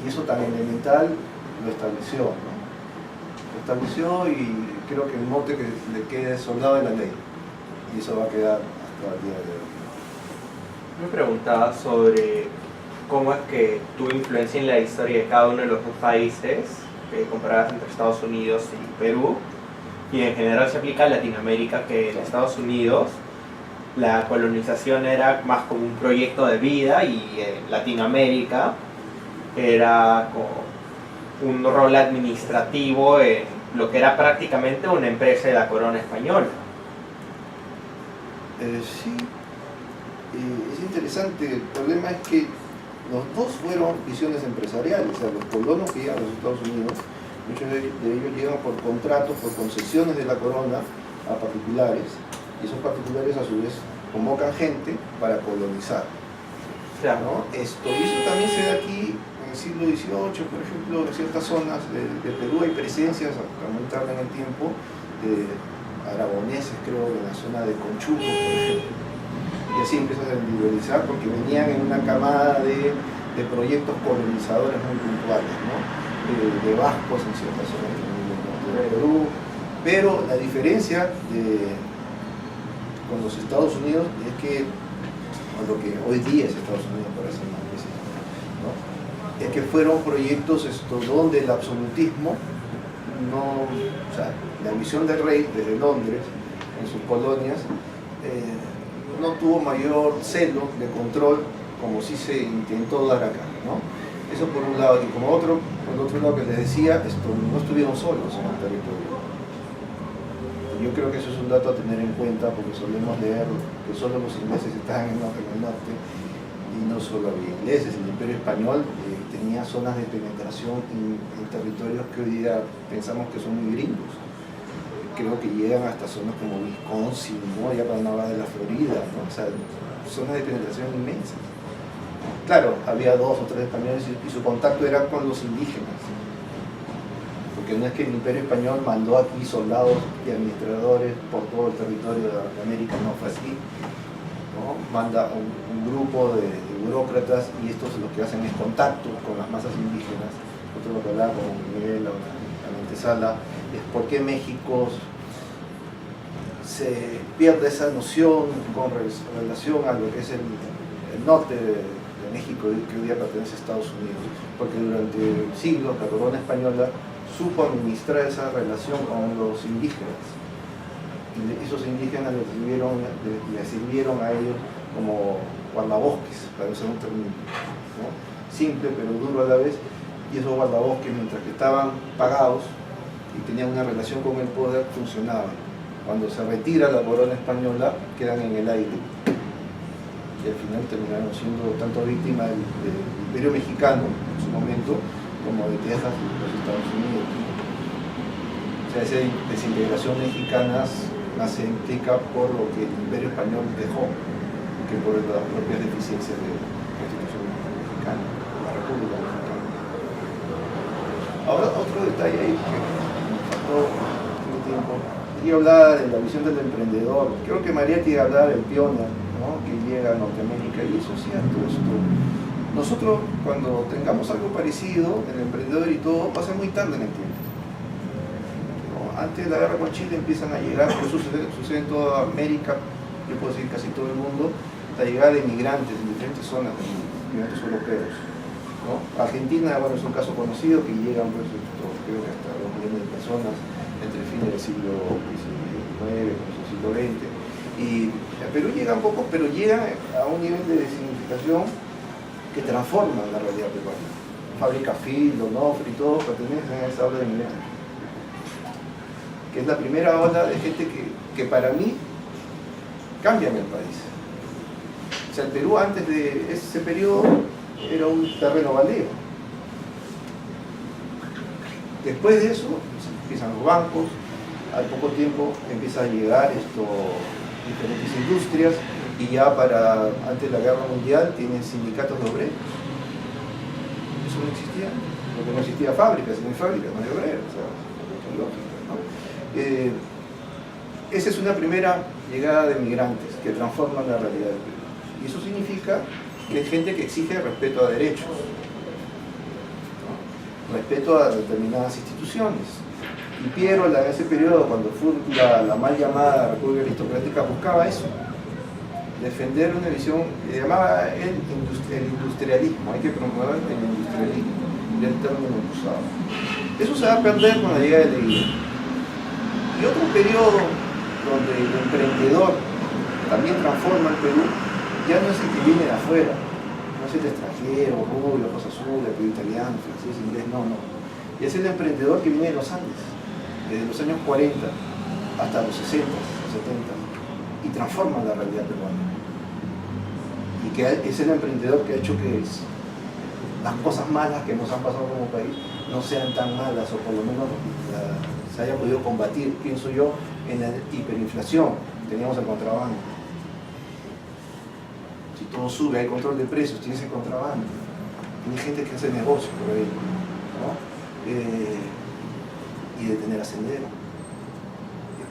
y eso tan elemental lo estableció, ¿no? Lo estableció y creo que el mote que le queda es soldado de la ley, y eso va a quedar hasta el día de hoy. Me preguntaba sobre cómo es que tuvo influencia en la historia de cada uno de los dos países, comparadas entre Estados Unidos y Perú, y en general se aplica a Latinoamérica, que en Estados Unidos la colonización era más como un proyecto de vida y en Latinoamérica era como un rol administrativo en lo que era prácticamente una empresa de la corona española. Sí, es interesante. El problema es que los dos fueron visiones empresariales. O sea, los colonos que llegan a los Estados Unidos, muchos de ellos llegan por contratos, por concesiones de la corona a particulares, y esos particulares a su vez convocan gente para colonizar, ¿no? Y eso también se da aquí en el siglo XVIII, por ejemplo, en ciertas zonas de Perú hay presencias, a muy tarde en el tiempo, aragoneses, creo, en la zona de Conchuco, por ejemplo. Y así empiezas a individualizar porque venían en una camada de proyectos colonizadores muy puntuales, ¿no? De vascos en ciertas zonas de Perú, pero la diferencia con los Estados Unidos es que, o lo que hoy día es Estados Unidos, por así decirlo, ¿no? Es que fueron proyectos donde el absolutismo no, o sea, la visión del rey desde Londres, en sus colonias, no tuvo mayor celo de control como sí se intentó dar acá, ¿no? Eso por un lado, y por el otro lado que les decía, no estuvieron solos en el territorio. Yo creo que eso es un dato a tener en cuenta porque solemos leer que solo los ingleses estaban en el norte y no solo había ingleses. El Imperio Español tenía zonas de penetración en territorios que hoy día pensamos que son muy gringos. Creo que llegan hasta zonas como Wisconsin, ¿no? Ya para no hablar de la Florida, ¿no? O sea, zonas de penetración inmensas. Claro, había 2 o 3 españoles y su contacto era con los indígenas. Porque no es que el Imperio Español mandó aquí soldados y administradores por todo el territorio de América, no fue así, ¿no? Manda un grupo de burócratas y estos lo que hacen es contacto con las masas indígenas. Otro lo que hablaba con Miguel, la antesala, es por qué México se pierde esa noción con relación a lo que es el norte de México, que hoy día pertenece a Estados Unidos, porque durante siglos la corona española supo administrar esa relación con los indígenas, y esos indígenas les sirvieron a ellos como guardabosques, para usar un término, ¿no? Simple pero duro a la vez, y esos guardabosques, mientras que estaban pagados y tenían una relación con el poder, funcionaban. Cuando se retira la corona española, quedan en el aire, y al final terminaron siendo tanto víctimas del Imperio Mexicano en su momento, como de Texas y los Estados Unidos. O sea, esa desintegración mexicana más se implica por lo que el Imperio Español dejó que por las propias deficiencias de la Constitución mexicana, de la República Mexicana. Ahora, otro detalle ahí que me faltó un tiempo. Quería hablar de la visión del emprendedor. Creo que María quiere hablar del pioner, ¿no? Que llega a Norteamérica, y eso es cierto. Nosotros, cuando tengamos algo parecido, el emprendedor y todo, pasa muy tarde en el tiempo. ¿No? Antes de la guerra con Chile empiezan a llegar, eso sucede en toda América, yo puedo decir casi todo el mundo, la llegada de inmigrantes en diferentes zonas, inmigrantes europeos, ¿no? Argentina, bueno, es un caso conocido que llegan, pues, creo que hasta 2 millones de personas entre fines del siglo XIX, siglo XX. Y a Perú llegan pocos, pero llegan a un nivel de significación que transforman la realidad peruana. Fábrica Phil, Onofre y todo pertenecen a esa ola de migrantes, que es la primera ola de gente que para mí cambian el país. O sea, el Perú antes de ese periodo era un terreno baldío. Después de eso empiezan los bancos, al poco tiempo empieza a llegar diferentes industrias, y ya antes de la guerra mundial tienen sindicatos de obreros. Eso no existía, porque no existía fábricas, si no hay fábricas no hay obreros, o sea, es lógico, ¿no? Esa es una primera llegada de migrantes que transforman la realidad del Perú. Y eso significa que hay gente que exige respeto a derechos, ¿no? Respeto a determinadas instituciones. Y Piero, en ese periodo, cuando fue la mal llamada República Aristocrática, buscaba eso, defender una visión, le llamaba el industrialismo, hay que promover el industrialismo, ya el término usado. Eso se va a perder con la llegada de Leguía. Y otro periodo donde el emprendedor también transforma el Perú, ya no es el que viene de afuera, no es el extranjero, rubio, ojos azules, italiano, francés, inglés, no. Y es el emprendedor que viene de los Andes, desde los años 40 hasta los 60, 70, y transforma la realidad peruana. Y que es el emprendedor que ha hecho que las cosas malas que nos han pasado como país no sean tan malas, o por lo menos se haya podido combatir, pienso yo, en la hiperinflación. Teníamos el contrabando. Si todo sube, hay control de precios, tienes el contrabando. Tienes gente que hace negocio por ahí, ¿no? Y de tener ascendero.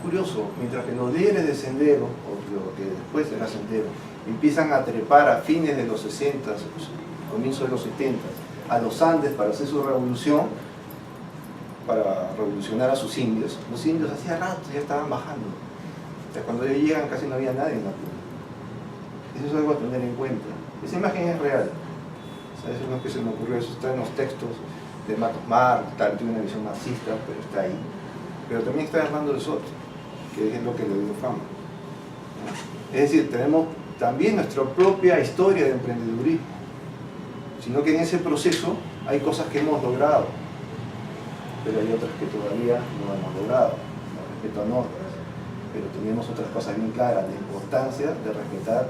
curioso, mientras que los líderes de Sendero, o lo que después era Sendero, empiezan a trepar a fines de los 60, comienzos de los 70, a los Andes para hacer su revolución, para revolucionar a sus indios, los indios hacía rato ya estaban bajando. O sea, cuando ellos llegan casi no había nadie en la Puno. Eso es algo a tener en cuenta. Esa imagen es real. O sea, eso no es que se me ocurrió, eso está en los textos de Matos Marx, tal, tiene una visión marxista, pero está ahí. Pero también está Hernando de Soto, que es lo que le dio fama. Es decir, tenemos también nuestra propia historia de emprendedurismo, sino que en ese proceso hay cosas que hemos logrado, pero hay otras que todavía no hemos logrado, respecto a normas, pero tenemos otras cosas bien claras, la importancia de respetar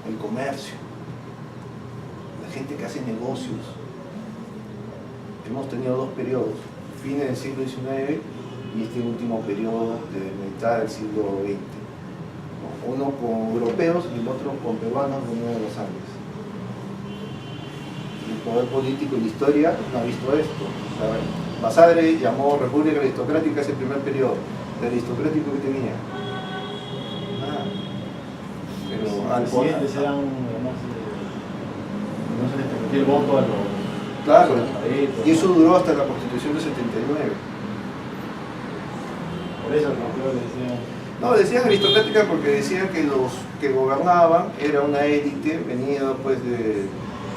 el comercio, la gente que hace negocios. Hemos tenido dos periodos, fines del siglo XIX y este último periodo de mitad del siglo XX, uno con europeos y el otro con peruanos de uno de los Andes. El poder político y la historia no ha visto esto. Basadre llamó República Aristocrática ese primer periodo. ¿De aristocrático que tenía? Nada. Pero Los siguientes eran, no se les permitía el voto a los... Claro, y eso duró hasta la Constitución de 79. Por eso creo que decían... No, decían aristocrática porque decían que los que gobernaban era una élite venida pues de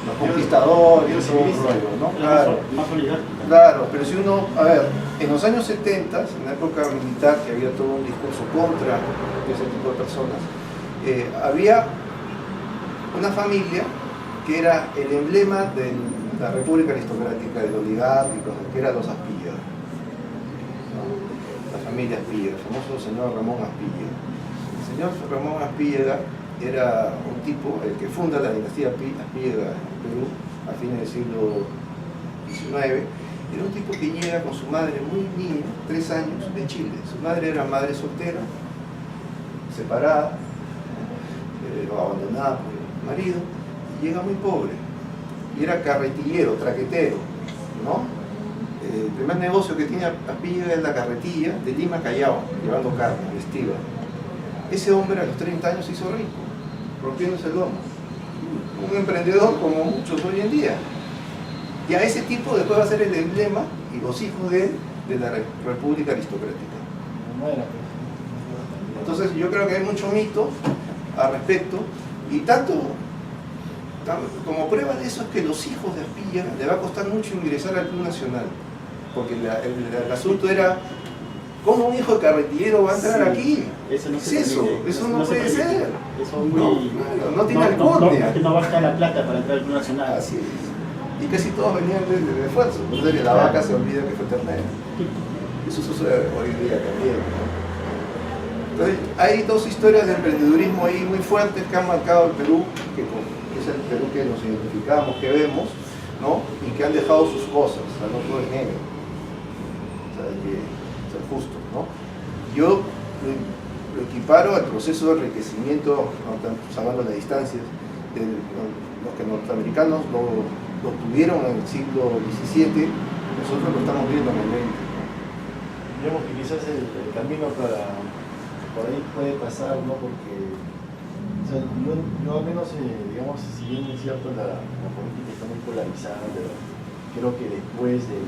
los conquistadores y todo un rollo, ¿no? Claro, Más oligárquica. claro, pero si uno, a ver, en los años 70, en la época militar, que había todo un discurso contra ese tipo de personas, había una familia que era el emblema de la República Aristocrática, del oligárquico, que eran los Aspilla, ¿no? La familia Aspilla, el famoso señor Ramón Aspilla. El señor Ramón Aspilla era un tipo, el que funda la dinastía Aspilla en Perú a fines del siglo XIX. Era un tipo que llega con su madre muy niña, 3 años, de Chile. Su madre era madre soltera, separada, abandonada por el marido, y llega muy pobre. Y era carretillero, traquetero, ¿no? El primer negocio que tenía Aspilla es la carretilla de Lima a Callao, llevando carne, vestida. Ese hombre a los 30 años se hizo rico, rompiéndose el lomo. Un emprendedor como muchos hoy en día. Y a ese tipo después va a ser el emblema, y los hijos de él, de la República Aristocrática. Entonces yo creo que hay mucho mito al respecto, y tanto como prueba de eso es que los hijos de Aspilla le va a costar mucho ingresar al Club Nacional, porque el asunto era, ¿cómo un hijo de carretillero va a entrar aquí? Eso no ¿Qué se es eso? permite. Eso no puede ser. Eso es muy... No tiene alcurnia. Es que no basta la plata para entrar al Club Nacional. Así es. Y casi todos venían de esfuerzo. Entonces que la vaca se olvida que fue ternera. Eso sucede hoy día también, ¿no? Entonces, hay dos historias de emprendedurismo ahí muy fuertes que han marcado el Perú, que es el Perú que nos identificamos, que vemos, ¿no? Y que han dejado sus cosas, al otro de negro. O sea, hay que ser justos, ¿no? Yo lo equiparo al proceso de enriquecimiento, salvando las distancias, de los que norteamericanos lo tuvieron en el siglo XVII, nosotros lo estamos viendo en el XX. Digamos que quizás el camino para por ahí puede pasar, ¿no? Porque o sea, yo al menos, digamos, si bien es cierto la política está muy polarizada, pero creo que después de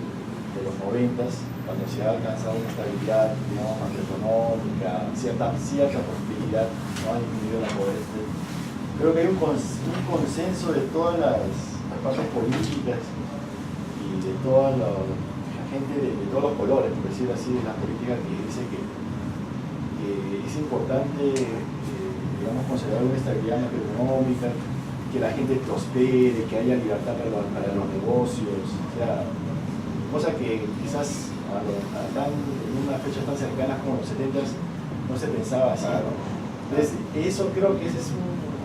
los 90s, cuando se ha alcanzado una estabilidad, digamos, macroeconómica, cierta prosperidad, no ha disminuido la pobreza, creo que hay un consenso de todas las partes políticas y de toda la gente de todos los colores, por decirlo así, de la política, que dice que es importante, digamos, conservar una estabilidad macroeconómica, que la gente prospere, que haya libertad para los negocios, o sea, cosa que quizás en una fecha tan cercana como los 70s no se pensaba así, ¿no? Entonces, eso creo que ese es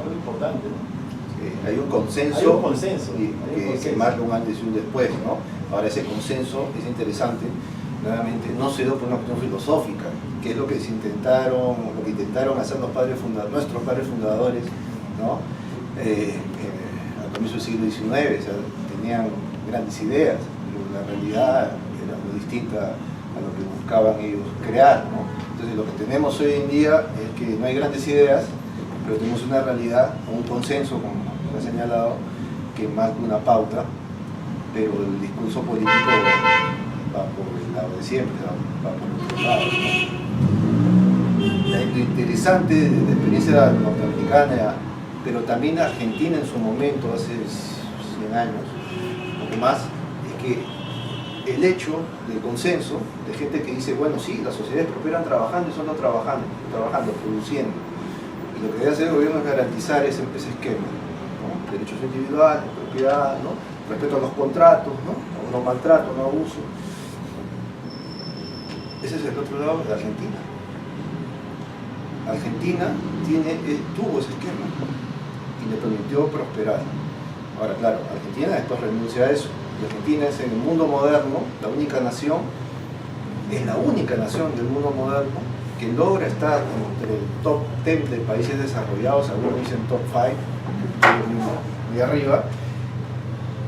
algo importante, ¿no? Hay un consenso, que marca un antes y un después, ¿no? Ahora ese consenso es interesante, nuevamente no se dio por una cuestión filosófica, que es lo que intentaron hacer nuestros padres fundadores, ¿no? Al comienzo del siglo XIX, o sea, tenían grandes ideas, pero la realidad era muy distinta a lo que buscaban ellos crear, ¿no? Entonces lo que tenemos hoy en día es que no hay grandes ideas, pero tenemos una realidad, un consenso, como se ha señalado, que más que una pauta, pero el discurso político va por el lado de siempre, va por otro lado, ¿no? Lo interesante de la experiencia norteamericana, pero también Argentina en su momento, hace 100 años, un poco más, es que el hecho del consenso, de gente que dice, bueno, sí, las sociedades prosperan trabajando y solo trabajando, produciendo. Y lo que debe hacer el gobierno es garantizar ese esquema, ¿no? Derechos individuales, propiedad, ¿no? Respeto a los contratos, ¿no? A no maltrato, no abuso. Ese es el otro lado de Argentina. Argentina tuvo ese esquema y le permitió prosperar. Ahora, claro, Argentina después renuncia a eso. Y Argentina es en el mundo moderno la única nación, es la única nación del mundo moderno que logra estar entre el top 10 de países desarrollados, algunos dicen top 5, muy arriba,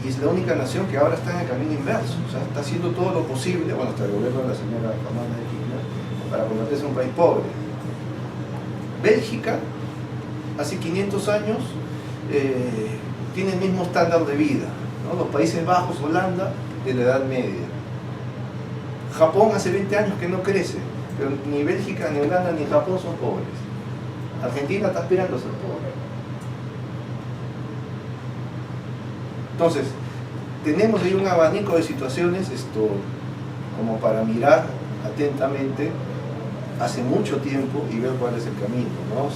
y es la única nación que ahora está en el camino inverso, o sea, está haciendo todo lo posible, bueno, hasta el gobierno de la señora Fernández de Kirchner, para convertirse en un país pobre. Bélgica, hace 500 años, tiene el mismo estándar de vida, ¿no? Los Países Bajos, Holanda, de la Edad Media. Japón hace 20 años que no crece, pero ni Bélgica, ni Holanda, ni Japón son pobres. Argentina está aspirando a ser pobre. Entonces, tenemos ahí un abanico de situaciones como para mirar atentamente hace mucho tiempo y ver cuál es el camino, ¿no?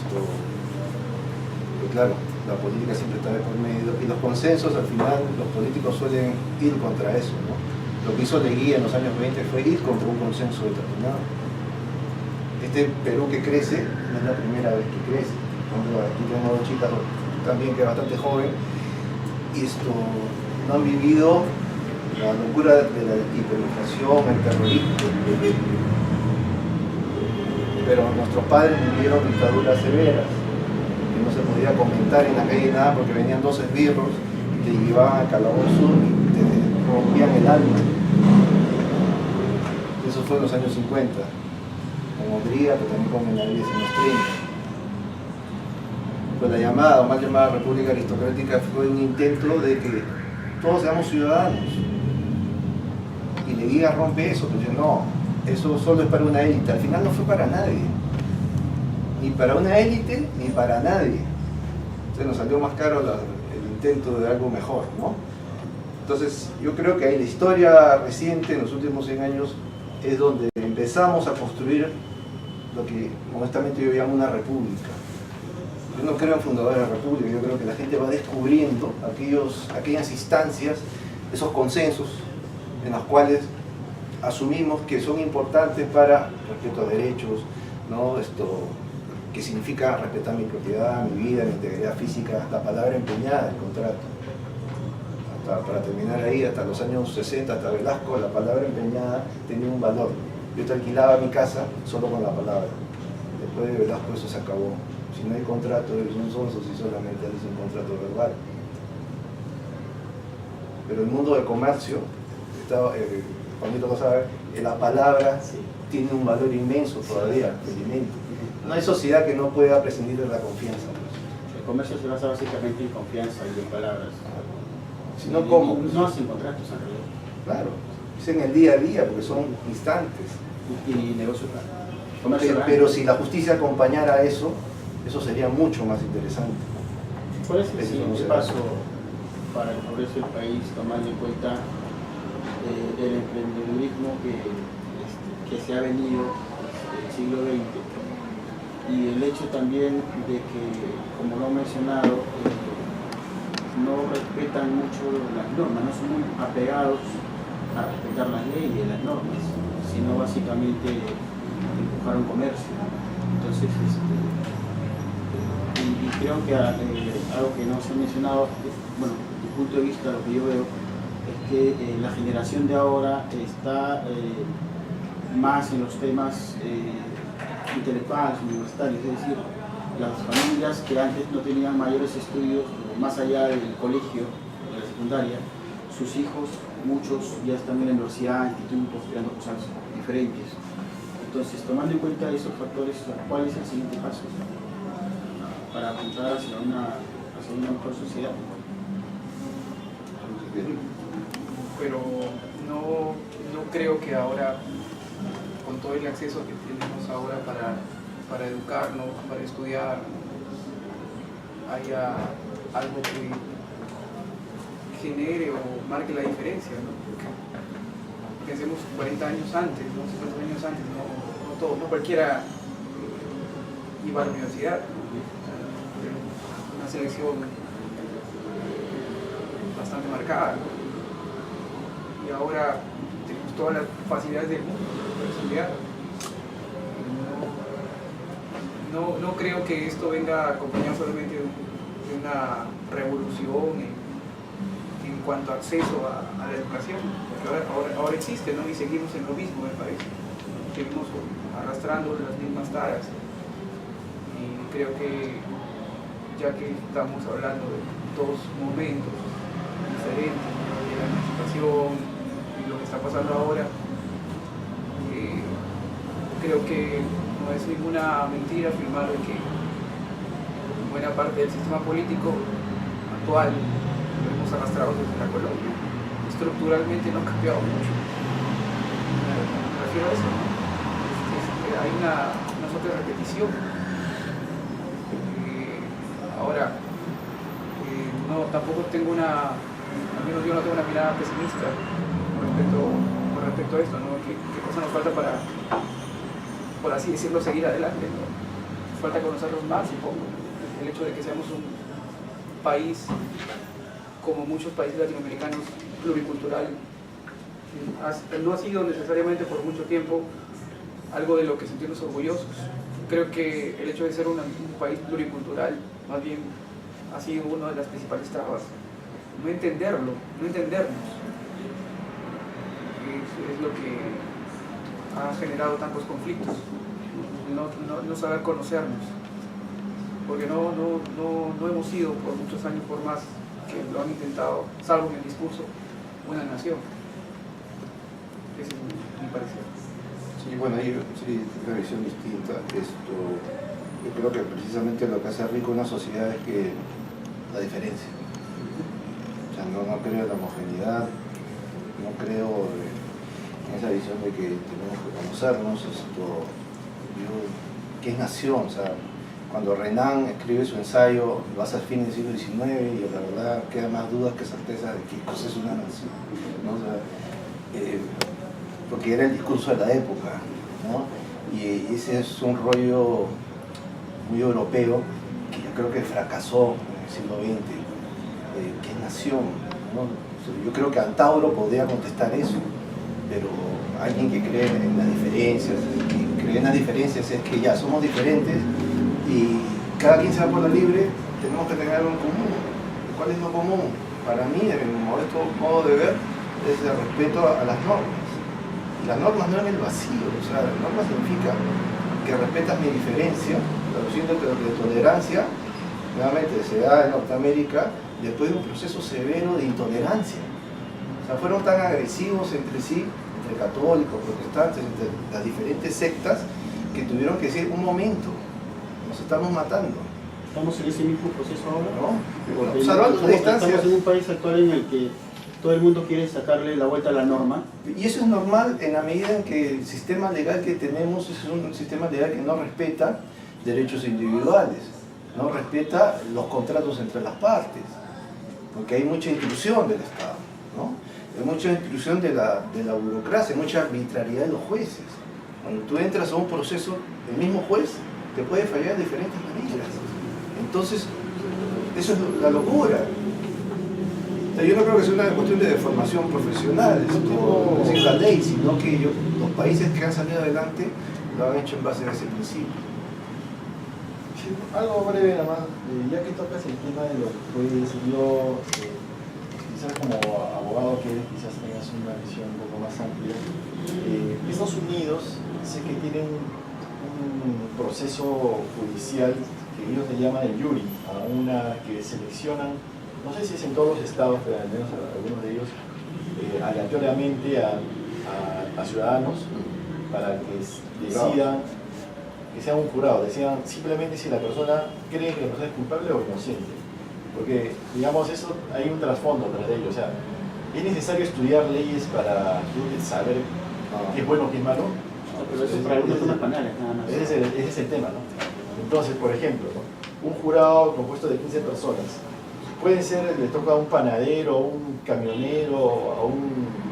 Porque claro, la política siempre está de por medio y los consensos, al final, los políticos suelen ir contra eso, ¿no? Lo que hizo Leguía en los años 20 fue ir contra un consenso determinado. Este Perú que crece no es la primera vez que crece. Aquí tengo dos chicas también que es bastante joven y no han vivido la locura de la hiperinflación, el terrorismo. Pero nuestros padres vivieron dictaduras severas, que no se podía comentar en la calle nada porque venían dos esbirros y te llevaban al calabozo y te rompían el alma. Eso fue en los años 50, con Hungría, pero también con Benavides en los 30. Pues la llamada, o mal llamada República Aristocrática, fue un intento de que todos seamos ciudadanos. Y Leguía rompe eso, pues no, eso solo es para una élite. Al final no fue para nadie. Ni para una élite, ni para nadie. Entonces nos salió más caro el intento de algo mejor, ¿no? Entonces yo creo que ahí la historia reciente, en los últimos 100 años, es donde empezamos a construir lo que honestamente yo llamo una república. Yo no creo en fundadores de la república, yo creo que la gente va descubriendo aquellas instancias, esos consensos en los cuales asumimos que son importantes para respeto a derechos, ¿no? Que significa respetar mi propiedad, mi vida, mi integridad física, la palabra empeñada del contrato. Para terminar ahí, hasta los años 60, hasta Velasco, la palabra empeñada tenía un valor. Yo te alquilaba mi casa solo con la palabra. Después de Velasco eso se acabó. Si no hay contrato, eres un sonso si solamente haces un contrato verbal. Pero el mundo del comercio, Juanito lo sabe, la palabra tiene un valor inmenso todavía, felizmente. No hay sociedad que no pueda prescindir de la confianza. El comercio se basa básicamente en confianza y en palabras. Si no, ¿cómo? No hacen contratos en realidad. Claro, es en el día a día porque son instantes. Y negocio pero si la justicia acompañara eso sería mucho más interesante. ¿Cuál es el siguiente paso para el progreso del país, tomando en cuenta el emprendedurismo que se ha venido desde el siglo XX y el hecho también de que, como lo he mencionado, no respetan mucho las normas, no son muy apegados a respetar las leyes, las normas, sino básicamente empujar un comercio. Entonces, y creo que algo que no se ha mencionado, bueno, desde mi punto de vista, lo que yo veo es que la generación de ahora está más en los temas intelectuales, universitarios, es decir, las familias que antes no tenían mayores estudios, más allá del colegio, de la secundaria, sus hijos muchos ya están en la universidad, institutos, creando cosas diferentes. Entonces, tomando en cuenta esos factores, ¿cuál es el siguiente paso para apuntar hacia una mejor sociedad? Pero no creo que ahora, con todo el acceso que tenemos ahora para educarnos, para estudiar, haya algo que genere o marque la diferencia, ¿no? Porque pensemos 40 años antes, ¿no? 50 años antes, no cualquiera iba a la universidad, una selección bastante marcada, ¿no? Y ahora tenemos todas las facilidades del mundo para estudiar. No creo que esto venga acompañado solamente de una revolución en cuanto a acceso a la educación, porque ahora existe, ¿no? Y seguimos en lo mismo, me parece. Seguimos arrastrando las mismas taras. Y creo que, ya que estamos hablando de dos momentos diferentes, ¿no? De la emancipación y lo que está pasando ahora, creo que no es ninguna mentira afirmar de que buena parte del sistema político actual lo hemos arrastrado desde la colonia. Estructuralmente no ha cambiado mucho. Me refiero a eso, ¿no? Hay una suerte de repetición. Ahora, tampoco tengo al menos yo no tengo una mirada pesimista con respecto a esto, ¿no? ¿Qué cosa nos falta para, por así decirlo, seguir adelante, ¿no? Falta conocerlos más, supongo. El hecho de que seamos un país, como muchos países latinoamericanos, pluricultural, no ha sido necesariamente por mucho tiempo algo de lo que sentirnos orgullosos. Creo que el hecho de ser un país pluricultural, más bien, ha sido una de las principales trabas. No entendernos. Es lo que ha generado tantos conflictos. No saber conocernos. Porque no hemos sido por muchos años, por más que lo han intentado, salvo en el discurso, una nación. Ese es mi parecer. Sí, bueno, ahí sí, una visión distinta. Yo creo que precisamente lo que hace rico una sociedad es que la diferencia. O sea, no creo en la homogeneidad, no creo en esa visión de que tenemos que conocernos. ¿Qué es nación? O sea, cuando Renan escribe su ensayo, lo hace al fin del siglo XIX y la verdad quedan más dudas que certezas de qué cosa es una nación, ¿no? O sea, porque era el discurso de la época, ¿no? Y ese es un rollo muy europeo que yo creo que fracasó en el siglo XX. ¿Qué es nación? ¿No? Yo creo que Antauro podría contestar eso, pero alguien que cree en las diferencias, es que ya somos diferentes y cada quien se va por la libre, tenemos que tener algo en común. ¿Cuál es lo común? Para mí, en mi modesto modo de ver, es el respeto a las normas. Las normas no en el vacío, o sea, las normas significa que respetas mi diferencia, traduciendo que de tolerancia, nuevamente se da en Norteamérica después de un proceso severo de intolerancia. O sea, fueron tan agresivos entre sí, entre católicos, protestantes, entre las diferentes sectas, que tuvieron que decir, un momento, nos estamos matando. ¿Estamos en ese mismo proceso ahora? ¿No? Bueno, salvando la distancia. Estamos en un país actual en el que todo el mundo quiere sacarle la vuelta a la norma. Y eso es normal en la medida en que el sistema legal que tenemos es un sistema legal que no respeta derechos individuales, no respeta los contratos entre las partes, porque hay mucha intrusión del Estado, ¿no? Hay mucha intrusión de la burocracia, mucha arbitrariedad de los jueces. Cuando tú entras a un proceso, el mismo juez te puede fallar de diferentes maneras. Entonces, eso es la locura. O sea, yo no creo que sea una cuestión de deformación profesional, no decir la ley, sino que los países que han salido adelante lo han hecho en base a ese principio. Sí, algo breve nada más, ya que tocas el tema de los jueces, yo quizás como abogado que eres, quizás tengas una visión un poco más amplia. Estados Unidos sé que tienen un proceso judicial que ellos le llaman el jury, a una que seleccionan, no sé si es en todos los estados, pero al menos algunos de ellos, aleatoriamente a ciudadanos para que decidan, que sea un jurado, decidan simplemente si la persona cree que la persona es culpable o inocente. Porque, digamos, eso hay un trasfondo tras de ello. O sea, ¿es necesario estudiar leyes para saber qué es bueno o qué es malo? Pero eso es para algunos temas penales, nada más. Ese es el tema, ¿no? Entonces, por ejemplo, ¿no? Un jurado compuesto de 15 personas, puede ser, le toca a un panadero, a un camionero,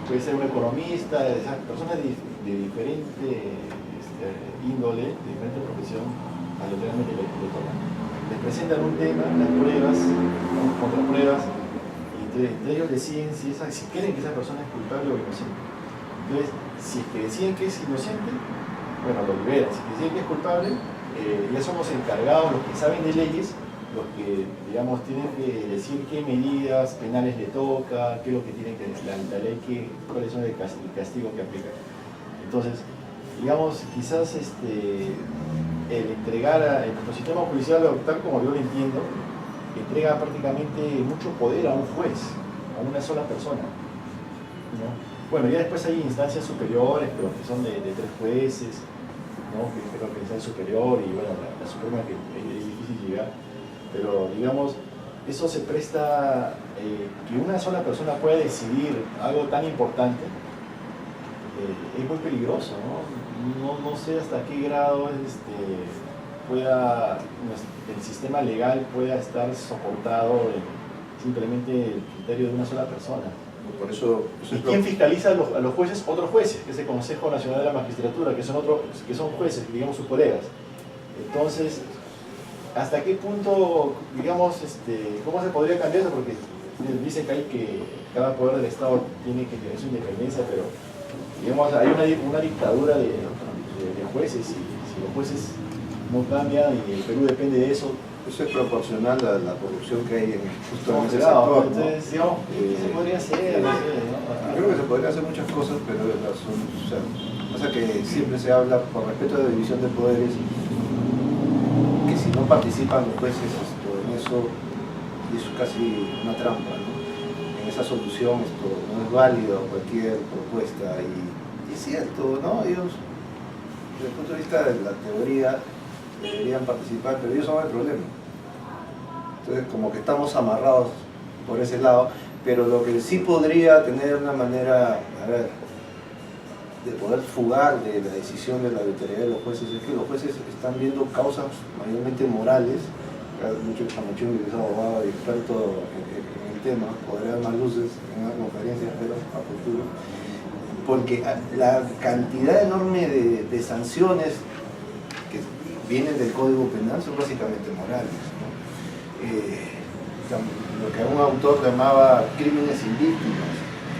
puede ser un economista, esas personas de diferente índole, de diferente profesión, aleatoriamente le tocan. Les presentan un tema, las pruebas, contrapruebas, y entre ellos deciden si creen que esa persona es culpable o inocente. Entonces, si es que deciden que es inocente, bueno, lo liberan. Si deciden que es culpable, ya son los encargados, los que saben de leyes, los que, digamos, tienen que decir qué medidas penales le toca, qué es lo que tiene que la ley, cuáles son el castigo que aplica. Entonces, digamos, quizás el entregar a nuestro sistema judicial, tal como yo lo entiendo, entrega prácticamente mucho poder a un juez, a una sola persona, ¿no? Bueno, ya después hay instancias superiores, pero que son de 3 jueces, ¿no? Que creo que es el superior y bueno, la suprema que es difícil llegar, pero digamos, eso se presta, que una sola persona pueda decidir algo tan importante, es muy peligroso, ¿no? No sé hasta qué grado el sistema legal pueda estar soportado en simplemente el criterio de una sola persona. Por eso, ¿Y quién fiscaliza a los jueces? Otros jueces, que es el Consejo Nacional de la Magistratura, que son jueces, digamos, sus colegas. Entonces, ¿hasta qué punto, digamos, cómo se podría cambiar eso? Porque dicen que cada poder del Estado tiene que tener su independencia, pero digamos, hay una dictadura de jueces, y si los jueces no cambian y el Perú depende de eso. Eso es proporcional a la corrupción que hay justo en ese Claro, sector, ¿no? entonces, digamos, se podría hacer, no sé, ¿no? Yo creo que se podrían hacer muchas cosas, pero pasa que siempre se habla, por respeto a la división de poderes, que si no participan los jueces en eso es casi una trampa, ¿no? En esa solución no es válido cualquier propuesta, y es cierto, ¿no? Ellos, desde el punto de vista de la teoría, deberían participar, pero ellos son el problema. Entonces, como que estamos amarrados por ese lado, pero lo que sí podría tener una manera, de poder fugar de la decisión de la arbitrariedad de los jueces, es que los jueces están viendo causas mayormente morales. Mucho Chamuchín, que es abogado y experto en el tema, podría dar más luces en una conferencia, pero a futuro, porque la cantidad enorme de sanciones que vienen del Código Penal son básicamente morales, ¿no? Lo que un autor llamaba crímenes sin víctimas.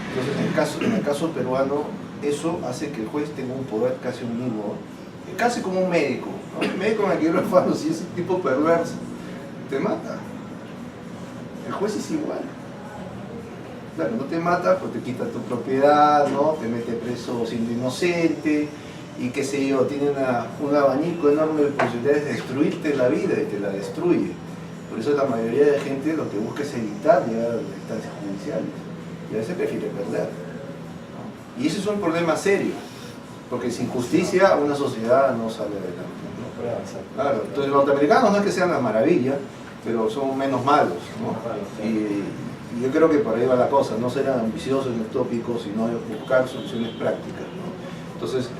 Entonces, en el caso peruano, eso hace que el juez tenga un poder casi omnímodo, casi como un médico, ¿no? El médico en el quirófano, si es un tipo perverso, te mata. El juez es igual. Claro, no te mata, pues te quita tu propiedad, ¿no? Te mete preso siendo inocente, y qué sé yo, tiene un abanico enorme de posibilidades de destruirte la vida y te la destruye. Por eso la mayoría de gente lo que busca es evitar llegar a las instancias judiciales, y a veces prefiere perder, ¿no? Y ese es un problema serio, porque sin justicia una sociedad no sale adelante, ¿no? Claro, entonces los norteamericanos no es que sean la maravilla, pero son menos malos, ¿no? Y yo creo que por ahí va la cosa, no ser ambiciosos ni utópicos, sino buscar soluciones prácticas, ¿no? Entonces,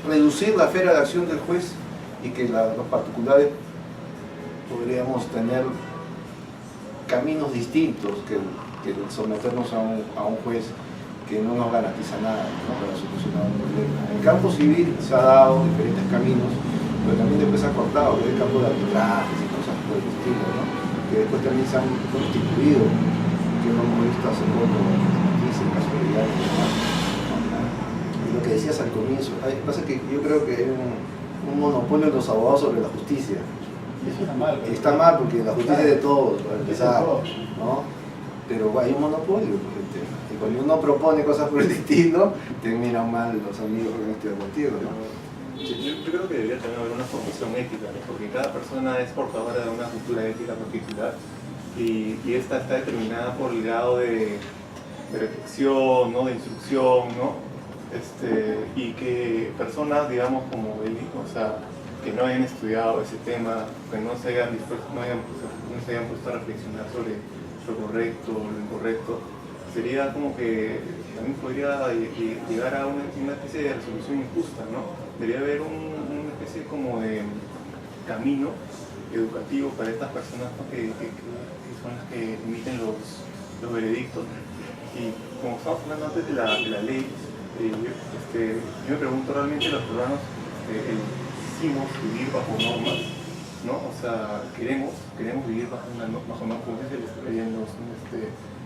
reducir la esfera de acción del juez, y que los particulares podríamos tener caminos distintos que someternos a un juez que no nos garantiza nada, ¿no? Para solucionar un problema. En el campo civil se ha dado diferentes caminos, pero también después se ha cortado, el campo de arbitrajes y cosas por el estilo, ¿no? Que después también se han constituido, que no hemos visto hace poco en la noticia, en casualidades y demás. Y lo que decías al comienzo, pasa que yo creo que hay un monopolio de los abogados sobre la justicia. Eso está mal. Está mal porque la justicia es de todos, para empezar, ¿no? Pero hay un monopolio por el tema. Y cuando uno propone cosas por el estilo, te miran mal los amigos que no estoy contigo, ¿no? Yo creo que debería tener alguna formación ética, ¿no? Porque cada persona es portadora de una cultura ética particular, y esta está determinada por el grado de reflexión, ¿no? De instrucción, ¿no? Y que personas, digamos, como él, o sea, que no hayan estudiado ese tema, que no se hayan puesto a reflexionar sobre lo correcto o lo incorrecto, sería como que también podría llegar a una especie de resolución injusta, ¿no? Debería haber una especie como de camino educativo para estas personas, ¿no? que son las que emiten los veredictos. Y como estamos hablando antes de la ley, yo me pregunto, ¿realmente los peruanos quisimos vivir bajo normas? ¿No? O sea, queremos vivir bajo normas, como dice los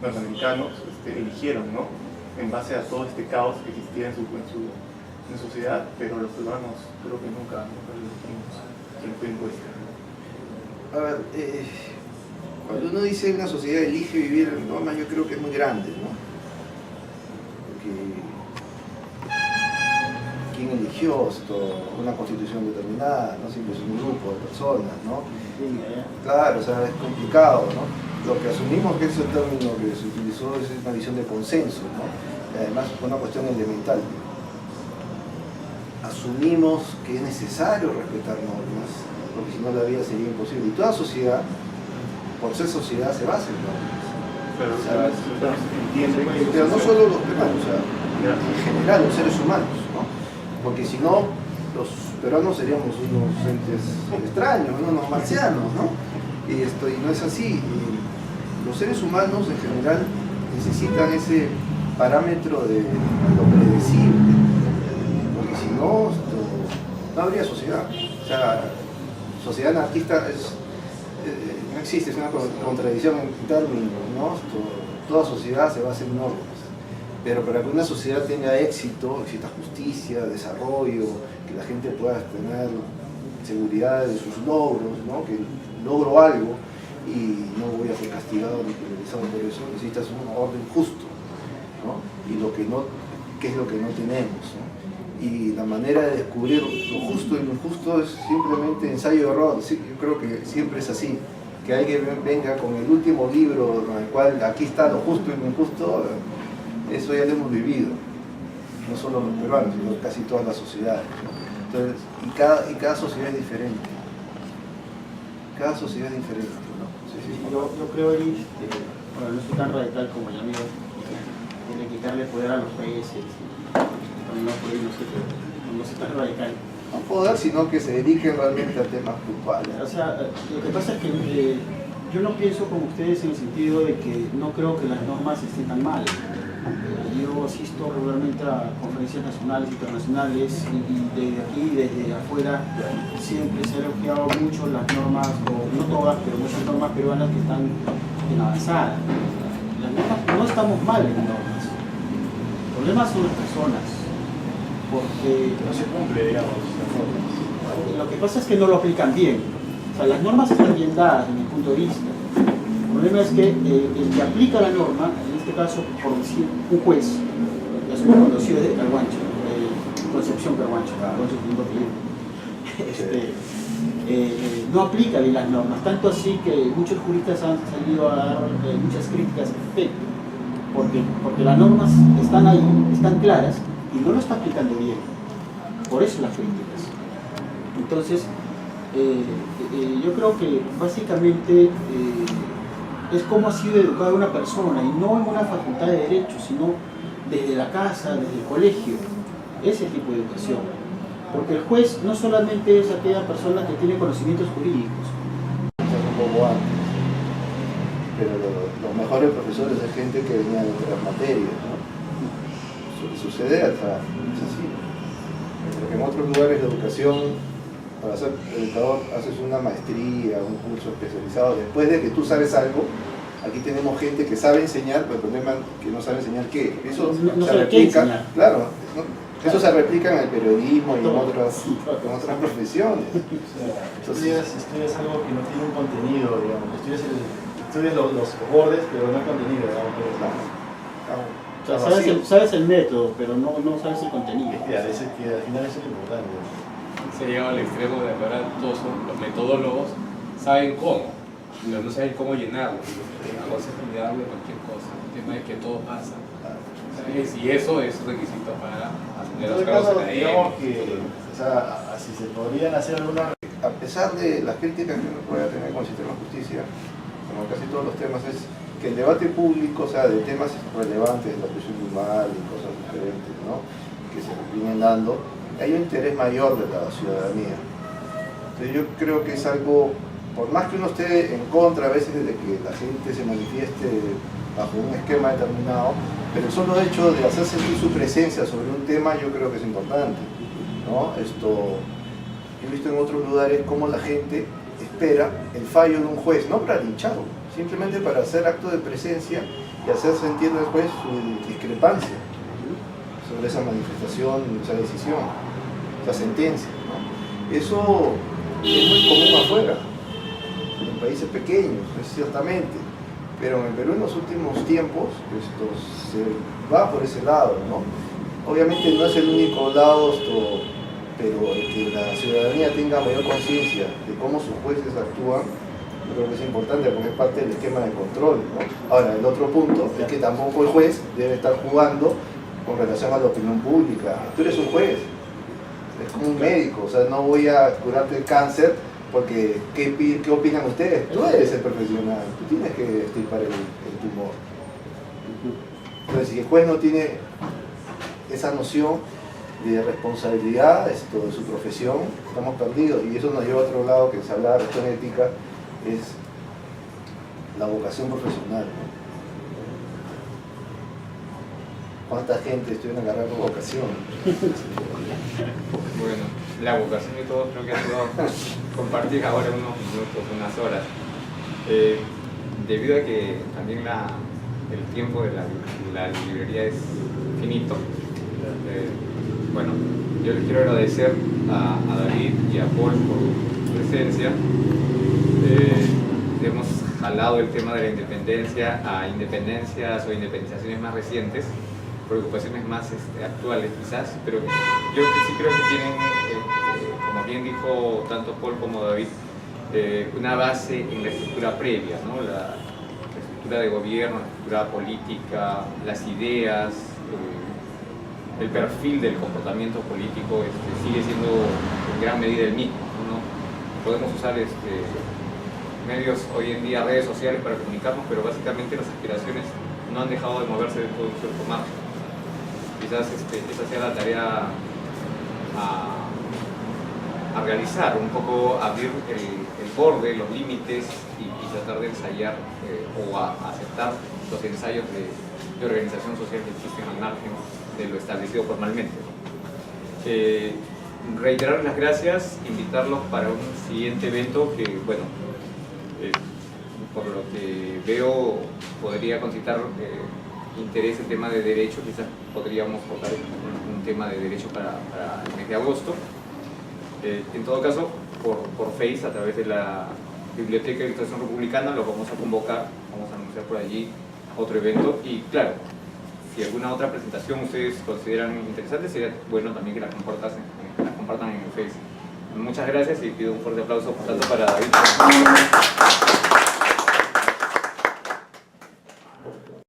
norteamericanos eligieron, ¿no? En base a todo este caos que existía en su sociedad, pero los peruanos creo que nunca lo fue impuesto. A ver, cuando uno dice una sociedad elige vivir en normas, yo creo que es muy grande, ¿no? Porque ¿quién eligió una constitución determinada? No siempre es un grupo de personas, ¿no? Claro, o sea, es complicado, ¿no? Lo que asumimos que ese término que se utilizó es una visión de consenso, ¿no? Y además es una cuestión elemental. Asumimos que es necesario respetar normas, porque si no la vida sería imposible. Y toda sociedad, por ser sociedad, se basa en normas. Pero no solo los peruanos, o sea, en general los seres humanos, ¿no? Porque si no, los peruanos seríamos unos entes extraños, ¿no? Unos marcianos, ¿no? Y no es así. Los seres humanos en general necesitan ese parámetro de lo predecible, porque si no, no habría sociedad. O sea, sociedad anarquista no existe, es una contradicción en términos, ¿no? Toda sociedad se basa en normas, pero para que una sociedad tenga éxito, exista justicia, desarrollo, que la gente pueda tener seguridad de sus logros, ¿no? Que logro algo y no voy a ser castigado ni penalizado por eso, necesitas un orden justo, ¿no? Y ¿qué es lo que no tenemos, ¿no? Y la manera de descubrir lo justo y lo injusto es simplemente ensayo y error. Sí, yo creo que siempre es así. Que alguien venga con el último libro con el cual aquí está lo justo y lo injusto, eso ya lo hemos vivido. No solo los peruanos, sino casi todas las sociedades, ¿no? Entonces, y cada sociedad es diferente. Cada sociedad es diferente, ¿no? Sí. Yo creo, Eric, bueno, no soy tan radical como el amigo, tiene que quitarle poder a los países. No sé tan radical. No poder, sino que se dediquen realmente a temas puntuales. O sea, lo que pasa es que yo no pienso como ustedes en el sentido de que no creo que las normas estén tan mal. Yo asisto regularmente a conferencias nacionales e internacionales y desde aquí, desde afuera, siempre se ha elogiado mucho las normas, o no todas, pero muchas normas peruanas que están en avanzada. Las normas, no estamos mal en normas. El problema son las personas. Porque no se cumple, digamos, las normas. Lo que pasa es que no lo aplican bien. O sea, las normas están bien dadas desde mi punto de vista. El problema es que el que aplica la norma, en este caso, por decir, un juez, ya es muy conocido desde Carhuancho, Concepción Carhuancho, no aplica bien las normas, tanto así que muchos juristas han salido a dar muchas críticas al respecto, porque las normas están ahí, están claras, y no lo está aplicando bien. Por eso las críticas. Entonces, yo creo que básicamente es como ha sido educada una persona, y no en una facultad de Derecho, sino desde la casa, desde el colegio. Ese tipo de educación. Porque el juez no solamente es aquella persona que tiene conocimientos jurídicos. Un poco antes. Pero los mejores profesores es gente que venía de otras materias, ¿no? Sucede, o sea, es así. Porque en otros lugares de educación, para ser educador, haces una maestría, un curso especializado. Después de que tú sabes algo, aquí tenemos gente que sabe enseñar, pero el problema es que no sabe enseñar qué. Eso no se replica, claro, ¿no? Eso se replica en el periodismo y en otras profesiones. O sea, estudias algo que no tiene un contenido, digamos. Estudias los bordes, pero no el contenido, digamos. O sea, sabes el método, pero no sabes el contenido. Que al final eso es lo importante. Se llega al extremo de ahora todos los metodólogos saben cómo, pero no saben cómo llenarlo. Aconsejan de cualquier cosa. El tema es que todo pasa. y eso es un requisito para ascender a los En todo cargos caso, académicos. digamos que, o sea, si se podrían hacer algunas. A pesar de las críticas que uno pueda tener con el sistema de justicia, como casi todos los temas, es que el debate público, o sea, de temas relevantes, la presión mal y cosas diferentes, ¿no?, que se vienen dando, hay un interés mayor de la ciudadanía. Entonces yo creo que es algo, por más que uno esté en contra a veces de que la gente se manifieste bajo un esquema determinado, pero el solo hecho de hacer sentir su presencia sobre un tema yo creo que es importante, ¿no? He visto en otros lugares cómo la gente espera el fallo de un juez, no para lincharlo, simplemente para hacer acto de presencia y hacer sentir al juez su discrepancia sobre esa manifestación, esa decisión, esa sentencia, ¿no? Eso es muy común afuera, en países pequeños, ciertamente, pero en el Perú en los últimos tiempos se va por ese lado, ¿no? Obviamente no es el único lado, pero el que la ciudadanía tenga mayor conciencia de cómo sus jueces actúan, yo creo que es importante porque es parte del esquema de control, ¿no? Ahora, el otro punto es que tampoco el juez debe estar jugando con relación a la opinión pública. Tú eres un juez, es como un médico, o sea, no voy a curarte el cáncer porque ¿qué opinan ustedes? Tú eres el profesional, tú tienes que extirpar el tumor. Entonces, si el juez no tiene esa noción de responsabilidad de su profesión, estamos perdidos, y eso nos lleva a otro lado que se habla de gestión ética, es la vocación profesional, ¿no? ¿Cuánta gente estudia una carrera por vocación? Bueno, la vocación de todos creo que ha sido compartir ahora unos minutos, unas horas. Debido a que también el tiempo de la librería es finito, bueno, yo les quiero agradecer a David y a Paul por su presencia. Hemos jalado el tema de la independencia a independencias o independizaciones más recientes, preocupaciones más actuales quizás, pero yo sí creo que tienen, como bien dijo tanto Paul como David, una base en la estructura previa, ¿no? La estructura de gobierno, la estructura política, las ideas, el perfil del comportamiento político sigue siendo en gran medida el mismo, ¿no? Podemos usar medios hoy en día, redes sociales para comunicarnos, pero básicamente las aspiraciones no han dejado de moverse dentro de un cierto margen. Quizás esa sea la tarea a realizar, un poco abrir el borde, los límites y tratar de ensayar o aceptar los ensayos de organización social que existen al margen de lo establecido formalmente. Reiterar las gracias, invitarlos para un siguiente evento que, bueno, por lo que veo podría concitar interés el tema de derecho, quizás podríamos tocar un tema de derecho para el mes de agosto. En todo caso, por Face, a través de la Biblioteca de Ilustración Republicana, los vamos a convocar, vamos a anunciar por allí otro evento y claro, si alguna otra presentación ustedes consideran interesante, sería bueno también que la compartan en el Face. Muchas gracias y pido un fuerte aplauso tanto para David como para